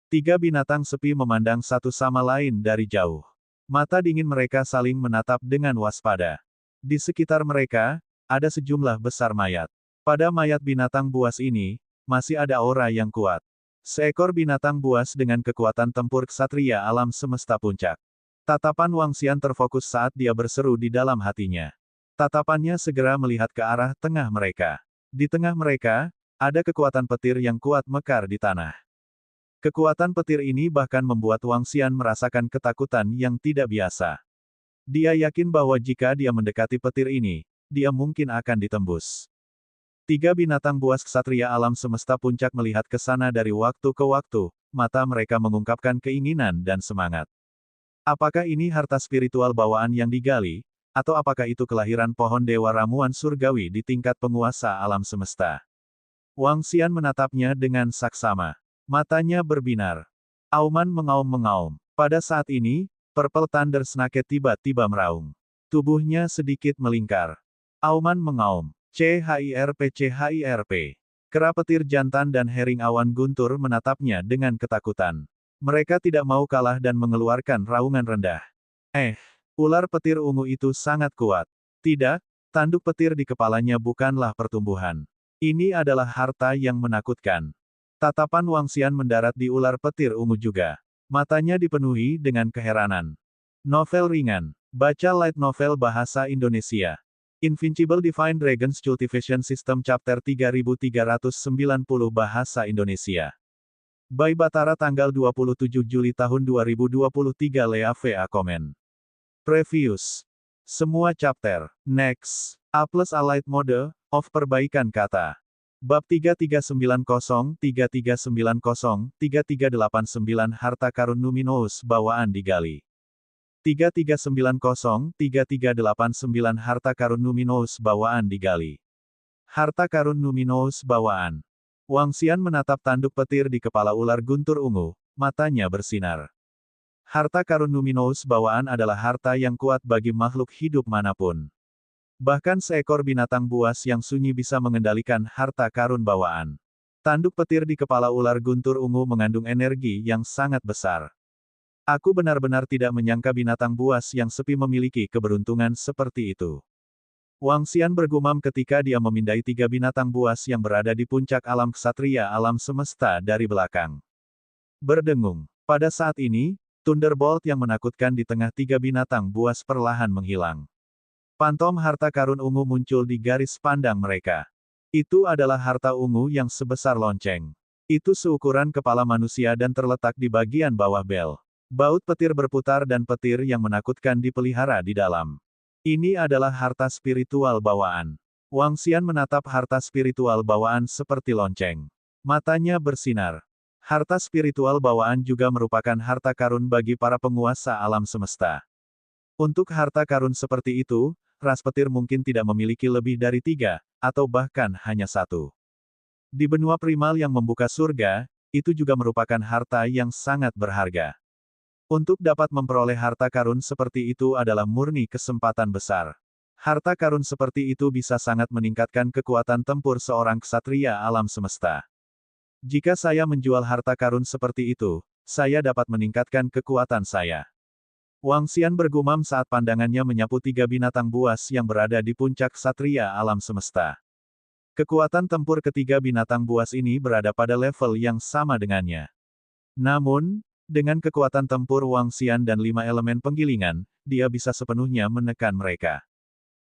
3 binatang sepi memandang satu sama lain dari jauh. Mata dingin mereka saling menatap dengan waspada. Di sekitar mereka, ada sejumlah besar mayat. Pada mayat binatang buas ini, masih ada aura yang kuat. Seekor binatang buas dengan kekuatan tempur ksatria alam semesta puncak. Tatapan Wang Xian terfokus saat dia berseru di dalam hatinya. Tatapannya segera melihat ke arah tengah mereka. Di tengah mereka, ada kekuatan petir yang kuat mekar di tanah. Kekuatan petir ini bahkan membuat Wang Xian merasakan ketakutan yang tidak biasa. Dia yakin bahwa jika dia mendekati petir ini, dia mungkin akan ditembus. 3 binatang buas ksatria alam semesta puncak melihat ke sana dari waktu ke waktu, mata mereka mengungkapkan keinginan dan semangat. Apakah ini harta spiritual bawaan yang digali, atau apakah itu kelahiran pohon dewa ramuan surgawi di tingkat penguasa alam semesta? Wang Xian menatapnya dengan saksama. Matanya berbinar. Auman mengaum-mengaum. Pada saat ini, Purple Thunder Snake tiba-tiba meraung. Tubuhnya sedikit melingkar. Auman mengaum. CHIRP. Kera petir jantan dan hering awan guntur menatapnya dengan ketakutan. Mereka tidak mau kalah dan mengeluarkan raungan rendah. Ular petir ungu itu sangat kuat. Tidak, tanduk petir di kepalanya bukanlah pertumbuhan. Ini adalah harta yang menakutkan. Tatapan Wang Xian mendarat di ular petir ungu juga. Matanya dipenuhi dengan keheranan. Novel ringan. Baca light novel bahasa Indonesia. Invincible Divine Dragons Cultivation System Chapter 3390 Bahasa Indonesia. By Batara tanggal 27 Juli tahun 2023 Lea VA Komen. Previous. Semua chapter. Next. A plus Allied Mode, of perbaikan kata. Bab 3390-3389 Harta Karun Numinous bawaan digali. 3390-3389 Harta Karun Numinous bawaan digali. Harta Karun Numinous bawaan. Wang Xian menatap tanduk petir di kepala ular guntur ungu, matanya bersinar. Harta karun luminous bawaan adalah harta yang kuat bagi makhluk hidup manapun. Bahkan seekor binatang buas yang sunyi bisa mengendalikan harta karun bawaan. Tanduk petir di kepala ular guntur ungu mengandung energi yang sangat besar. Aku benar-benar tidak menyangka binatang buas yang sepi memiliki keberuntungan seperti itu. Wang Xian bergumam ketika dia memindai 3 binatang buas yang berada di puncak alam ksatria alam semesta dari belakang. Berdengung. Pada saat ini, Thunderbolt yang menakutkan di tengah 3 binatang buas perlahan menghilang. Pantom harta karun ungu muncul di garis pandang mereka. Itu adalah harta ungu yang sebesar lonceng. Itu seukuran kepala manusia dan terletak di bagian bawah bel. Baut petir berputar dan petir yang menakutkan dipelihara di dalam. Ini adalah harta spiritual bawaan. Wang Xian menatap harta spiritual bawaan seperti lonceng. Matanya bersinar. Harta spiritual bawaan juga merupakan harta karun bagi para penguasa alam semesta. Untuk harta karun seperti itu, ras petir mungkin tidak memiliki lebih dari 3, atau bahkan hanya 1. Di benua primal yang membuka surga, itu juga merupakan harta yang sangat berharga. Untuk dapat memperoleh harta karun seperti itu adalah murni kesempatan besar. Harta karun seperti itu bisa sangat meningkatkan kekuatan tempur seorang ksatria alam semesta. Jika saya menjual harta karun seperti itu, saya dapat meningkatkan kekuatan saya. Wang Xian bergumam saat pandangannya menyapu 3 binatang buas yang berada di puncak ksatria alam semesta. Kekuatan tempur ketiga binatang buas ini berada pada level yang sama dengannya. Namun, dengan kekuatan tempur Wang Xian dan 5 elemen penggilingan, dia bisa sepenuhnya menekan mereka.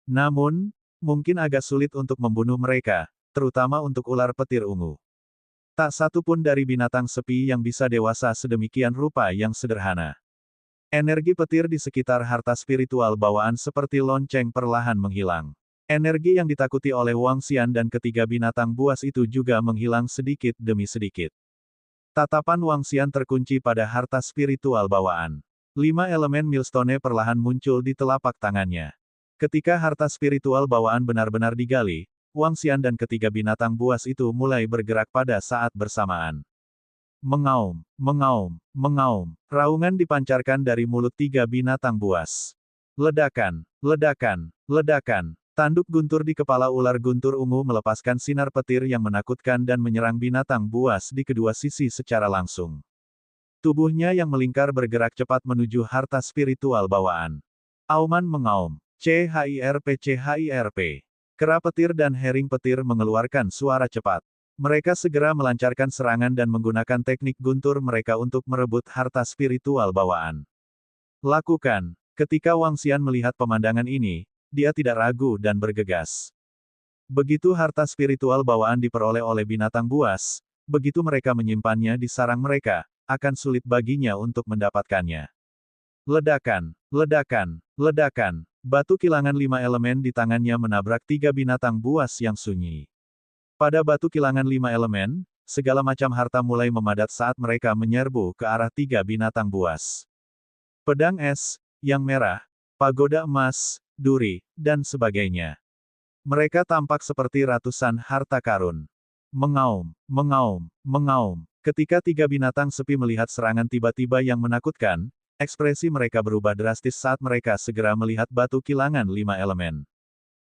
Namun, mungkin agak sulit untuk membunuh mereka, terutama untuk ular petir ungu. Tak satu pun dari binatang sepi yang bisa dewasa sedemikian rupa yang sederhana. Energi petir di sekitar harta spiritual bawaan seperti lonceng perlahan menghilang. Energi yang ditakuti oleh Wang Xian dan ketiga binatang buas itu juga menghilang sedikit demi sedikit. Tatapan Wang Xian terkunci pada harta spiritual bawaan. 5 elemen millstone perlahan muncul di telapak tangannya. Ketika harta spiritual bawaan benar-benar digali, Wang Xian dan ketiga binatang buas itu mulai bergerak pada saat bersamaan. Mengaum, mengaum, mengaum. Raungan dipancarkan dari mulut 3 binatang buas. Ledakan, ledakan, ledakan. Tanduk guntur di kepala ular guntur ungu melepaskan sinar petir yang menakutkan dan menyerang binatang buas di kedua sisi secara langsung. Tubuhnya yang melingkar bergerak cepat menuju harta spiritual bawaan. Auman mengaum. CHIRP CHIRP. Kera petir dan hering petir mengeluarkan suara cepat. Mereka segera melancarkan serangan dan menggunakan teknik guntur mereka untuk merebut harta spiritual bawaan. Lakukan. Ketika Wang Xian melihat pemandangan ini, dia tidak ragu dan bergegas. Begitu harta spiritual bawaan diperoleh oleh binatang buas, begitu mereka menyimpannya di sarang mereka, akan sulit baginya untuk mendapatkannya. Ledakan, ledakan, ledakan. Batu kilangan 5 elemen di tangannya menabrak 3 binatang buas yang sunyi. Pada batu kilangan 5 elemen, segala macam harta mulai memadat saat mereka menyerbu ke arah 3 binatang buas. Pedang es, yang merah, pagoda emas, duri, dan sebagainya. Mereka tampak seperti ratusan harta karun. Mengaum, mengaum, mengaum. Ketika 3 binatang sepi melihat serangan tiba-tiba yang menakutkan, ekspresi mereka berubah drastis saat mereka segera melihat batu kilangan 5 elemen.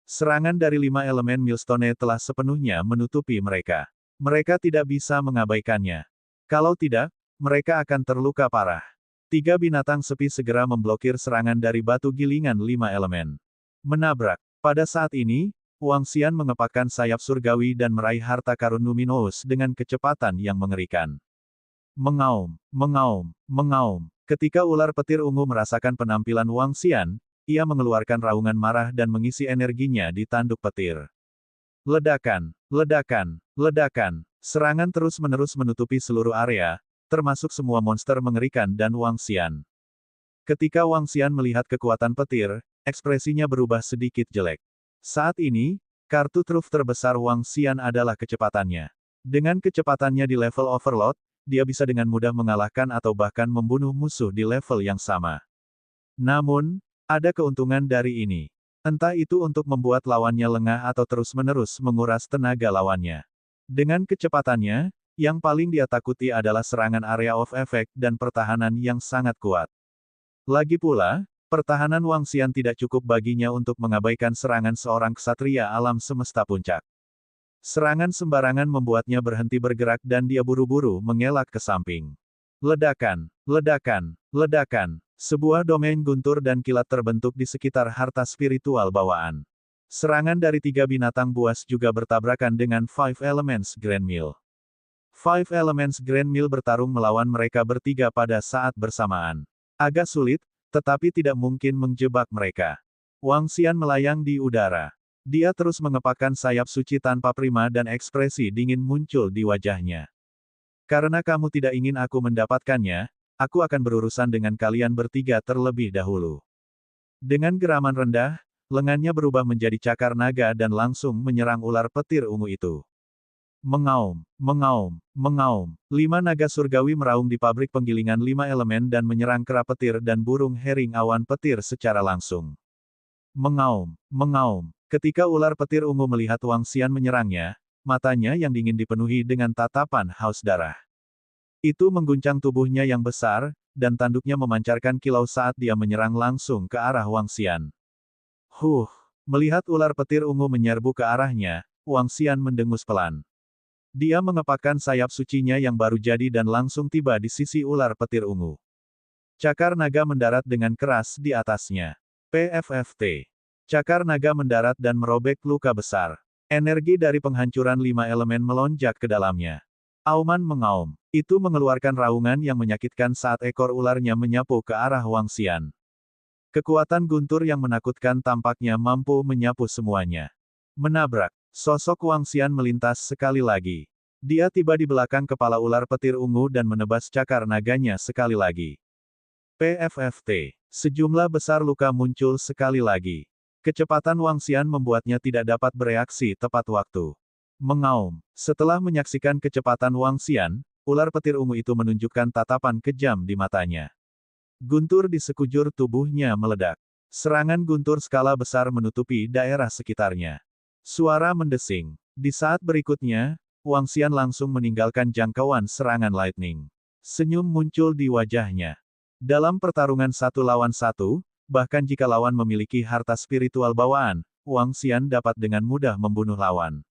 Serangan dari 5 elemen millstone telah sepenuhnya menutupi mereka. Mereka tidak bisa mengabaikannya. Kalau tidak, mereka akan terluka parah. 3 binatang sepi segera memblokir serangan dari batu gilingan 5 elemen. Menabrak. Pada saat ini, Wang Xian mengepakkan sayap surgawi dan meraih harta karun luminous dengan kecepatan yang mengerikan. Mengaum, mengaum, mengaum. Ketika ular petir ungu merasakan penampilan Wang Xian, ia mengeluarkan raungan marah dan mengisi energinya di tanduk petir. Ledakan, ledakan, ledakan. Serangan terus-menerus menutupi seluruh area, termasuk semua monster mengerikan dan Wang Xian. Ketika Wang Xian melihat kekuatan petir, ekspresinya berubah sedikit jelek. Saat ini, kartu truf terbesar Wang Xian adalah kecepatannya. Dengan kecepatannya di level overload, dia bisa dengan mudah mengalahkan atau bahkan membunuh musuh di level yang sama. Namun, ada keuntungan dari ini. Entah itu untuk membuat lawannya lengah atau terus-menerus menguras tenaga lawannya. Dengan kecepatannya, yang paling dia takuti adalah serangan area of effect dan pertahanan yang sangat kuat. Lagi pula, pertahanan Wang Xian tidak cukup baginya untuk mengabaikan serangan seorang ksatria alam semesta puncak. Serangan sembarangan membuatnya berhenti bergerak dan dia buru-buru mengelak ke samping. Ledakan, ledakan, ledakan. Sebuah domain guntur dan kilat terbentuk di sekitar harta spiritual bawaan. Serangan dari 3 binatang buas juga bertabrakan dengan Five Elements Grand Mill. Five Elements Grand Mill bertarung melawan mereka bertiga pada saat bersamaan. Agak sulit, tetapi tidak mungkin menjebak mereka. Wang Xian melayang di udara. Dia terus mengepakkan sayap suci tanpa prima dan ekspresi dingin muncul di wajahnya. Karena kamu tidak ingin aku mendapatkannya, aku akan berurusan dengan kalian bertiga terlebih dahulu. Dengan geraman rendah, lengannya berubah menjadi cakar naga dan langsung menyerang ular petir ungu itu. Mengaum, mengaum, mengaum. 5 naga surgawi meraung di pabrik penggilingan 5 elemen dan menyerang kera petir dan burung hering awan petir secara langsung. Mengaum, mengaum. Ketika ular petir ungu melihat Wang Xian menyerangnya, matanya yang dingin dipenuhi dengan tatapan haus darah. Itu mengguncang tubuhnya yang besar, dan tanduknya memancarkan kilau saat dia menyerang langsung ke arah Wang Xian. Melihat ular petir ungu menyerbu ke arahnya, Wang Xian mendengus pelan. Dia mengepakkan sayap sucinya yang baru jadi dan langsung tiba di sisi ular petir ungu. Cakar naga mendarat dengan keras di atasnya. PFFT. Cakar naga mendarat dan merobek luka besar. Energi dari penghancuran 5 elemen melonjak ke dalamnya. Auman mengaum. Itu mengeluarkan raungan yang menyakitkan saat ekor ularnya menyapu ke arah Wang Xian. Kekuatan guntur yang menakutkan tampaknya mampu menyapu semuanya. Menabrak. Sosok Wang Xian melintas sekali lagi. Dia tiba di belakang kepala ular petir ungu dan menebas cakar naganya sekali lagi. PFFT. Sejumlah besar luka muncul sekali lagi. Kecepatan Wang Xian membuatnya tidak dapat bereaksi tepat waktu. Mengaum. Setelah menyaksikan kecepatan Wang Xian, ular petir ungu itu menunjukkan tatapan kejam di matanya. Guntur di sekujur tubuhnya meledak. Serangan guntur skala besar menutupi daerah sekitarnya. Suara mendesing. Di saat berikutnya, Wang Xian langsung meninggalkan jangkauan serangan lightning. Senyum muncul di wajahnya. Dalam pertarungan 1 lawan 1, bahkan jika lawan memiliki harta spiritual bawaan, Wang Xian dapat dengan mudah membunuh lawan.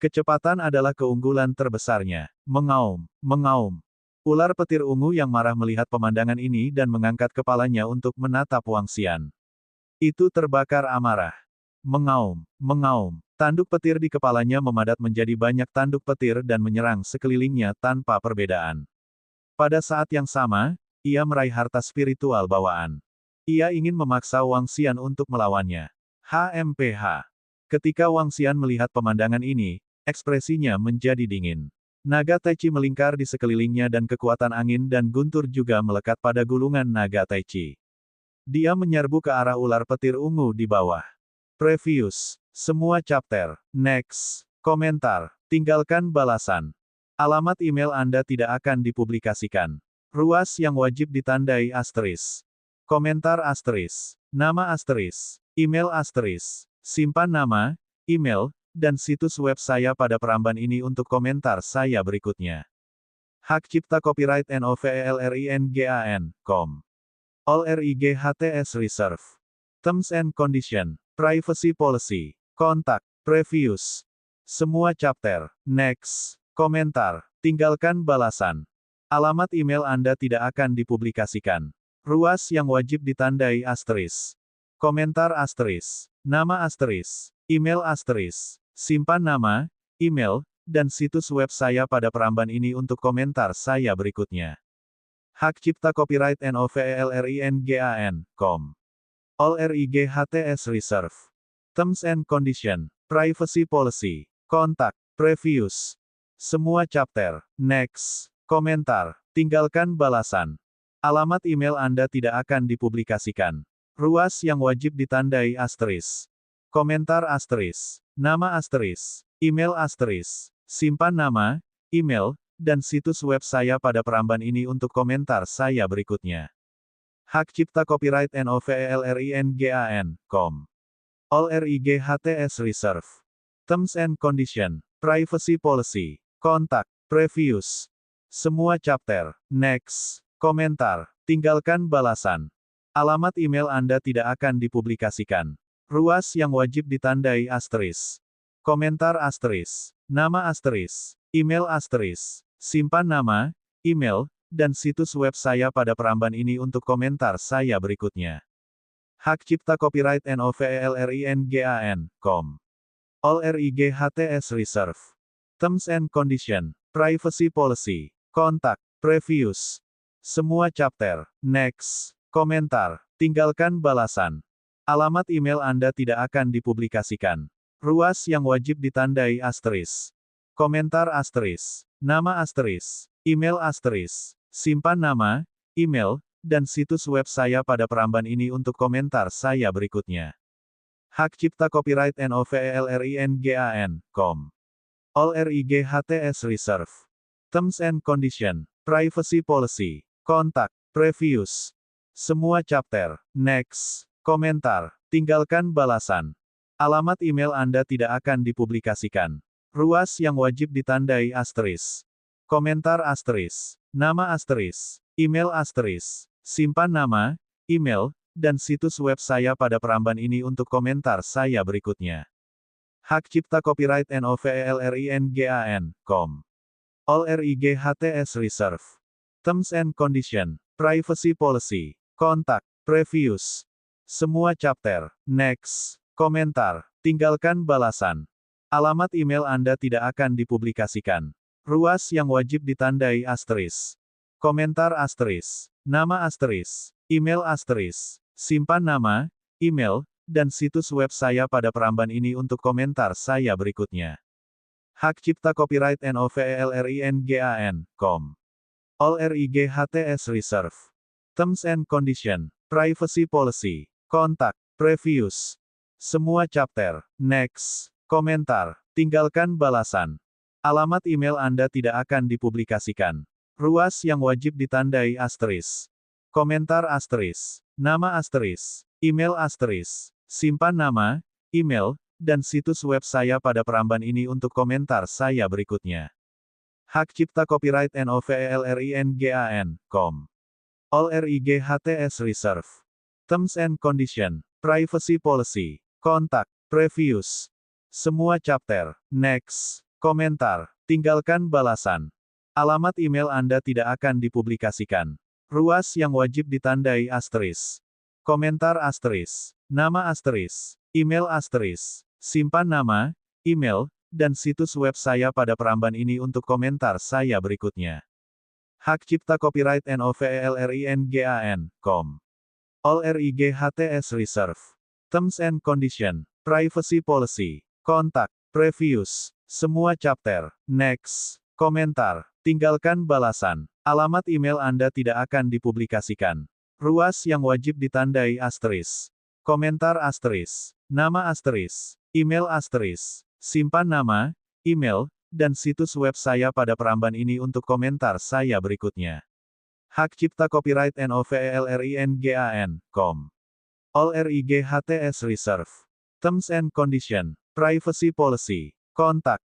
Kecepatan adalah keunggulan terbesarnya. Mengaum, mengaum. Ular petir ungu yang marah melihat pemandangan ini dan mengangkat kepalanya untuk menatap Wang Xian. Itu terbakar amarah. Mengaum, mengaum. Tanduk petir di kepalanya memadat menjadi banyak tanduk petir dan menyerang sekelilingnya tanpa perbedaan. Pada saat yang sama, ia meraih harta spiritual bawaan. Ia ingin memaksa Wang Xian untuk melawannya. HMPH. Ketika Wang Xian melihat pemandangan ini, ekspresinya menjadi dingin. Naga Tai Chi melingkar di sekelilingnya dan kekuatan angin dan guntur juga melekat pada gulungan naga Tai Chi. Dia menyerbu ke arah ular petir ungu di bawah. Previous. Semua chapter. Next. Komentar. Tinggalkan balasan. Alamat email Anda tidak akan dipublikasikan. Ruas yang wajib ditandai asteris. Komentar asteris. Nama asteris. Email asteris. Simpan nama, email, dan situs web saya pada peramban ini untuk komentar saya berikutnya. Hak cipta copyright NOVELRINGAN.com. All RIGHTS Reserve. Terms and Condition. Privacy Policy. Kontak. Previous. Semua chapter. Next. Komentar. Tinggalkan balasan. Alamat email Anda tidak akan dipublikasikan. Ruas yang wajib ditandai asteris. Komentar asteris. Nama asteris. Email asteris. Simpan nama, email, dan situs web saya pada peramban ini untuk komentar saya berikutnya. Hak cipta copyright NOVELRINGAN.com. All RIGHTS Reserve. Terms and Condition. Privacy Policy. Kontak. Previous. Semua chapter. Next. Komentar. Tinggalkan balasan. Alamat email Anda tidak akan dipublikasikan. Ruas yang wajib ditandai asteris. Komentar asteris. Nama asteris. Email asteris. Simpan nama, email, dan situs web saya pada peramban ini untuk komentar saya berikutnya. Hak cipta copyright NOVELRINGAN.com. All RIGHTS Reserve. Terms and Condition. Privacy Policy. Kontak. Previous. Semua chapter. Next. Komentar. Tinggalkan balasan. Alamat email Anda tidak akan dipublikasikan. Ruas yang wajib ditandai asterisk. Komentar asterisk. Nama asterisk. Email asterisk. Simpan nama, email, dan situs web saya pada peramban ini untuk komentar saya berikutnya. Hak Cipta Copyright NOVELRINGAN.com. All RIGHTS Reserve. Terms and Condition. Privacy Policy. Kontak. Previews. Semua chapter. Next. Komentar. Tinggalkan balasan. Alamat email Anda tidak akan dipublikasikan. Ruas yang wajib ditandai asterisk. Komentar asterisk. Nama asterisk. Email asterisk. Simpan nama, email, dan situs web saya pada peramban ini untuk komentar saya berikutnya. Hak Cipta Copyright NOVELRINGAN.com. All RIGHTS Reserve. Terms and Condition. Privacy Policy. Kontak. Previews. Semua chapter. Next. Komentar. Tinggalkan balasan. Alamat email Anda tidak akan dipublikasikan. Ruas yang wajib ditandai asterisk. Komentar asterisk. Nama asterisk. Email asterisk. Simpan nama, email, dan situs web saya pada peramban ini untuk komentar saya berikutnya. Hak Cipta Copyright NOVELRINGAN.com. All RIGHTS Reserve. Terms and Condition. Privacy Policy. Kontak. Previews. Semua chapter. Next. Komentar. Tinggalkan balasan. Alamat email Anda tidak akan dipublikasikan. Ruas yang wajib ditandai asterisk. Komentar asterisk. Nama asterisk. Email asterisk. Simpan nama, email, dan situs web saya pada peramban ini untuk komentar saya berikutnya. Hak Cipta Copyright NOVELRINGAN.com. All RIGHTS Reserve. Terms and Condition. Privacy Policy. Kontak. Previews. Semua chapter. Next. Komentar. Tinggalkan balasan. Alamat email Anda tidak akan dipublikasikan. Ruas yang wajib ditandai asterisk. Komentar asterisk. Nama asterisk. Email asterisk. Simpan nama, email, dan situs web saya pada peramban ini untuk komentar saya berikutnya. Hak Cipta Copyright NOVELRINGAN.com. All RIGHTS Reserve. Terms and Condition. Privacy Policy. Kontak. Previews. Semua chapter. Next. Komentar. Tinggalkan balasan. Alamat email Anda tidak akan dipublikasikan. Ruas yang wajib ditandai asterisk. Komentar asterisk. Nama asterisk. Email asterisk. Simpan nama, email, dan situs web saya pada peramban ini untuk komentar saya berikutnya. Hak Cipta Copyright NOVELRINGAN.com. All RIGHTS Reserve. Terms and Condition. Privacy Policy. Kontak. Previews. Semua chapter. Next. Komentar. Tinggalkan balasan. Alamat email Anda tidak akan dipublikasikan. Ruas yang wajib ditandai asterisk. Komentar asterisk. Nama asterisk. Email asterisk. Simpan nama, email, dan situs web saya pada peramban ini untuk komentar saya berikutnya. Hak Cipta Copyright NOVELRINGAN.com. All RIGHTS Reserve. Terms and Condition. Privacy Policy. Kontak.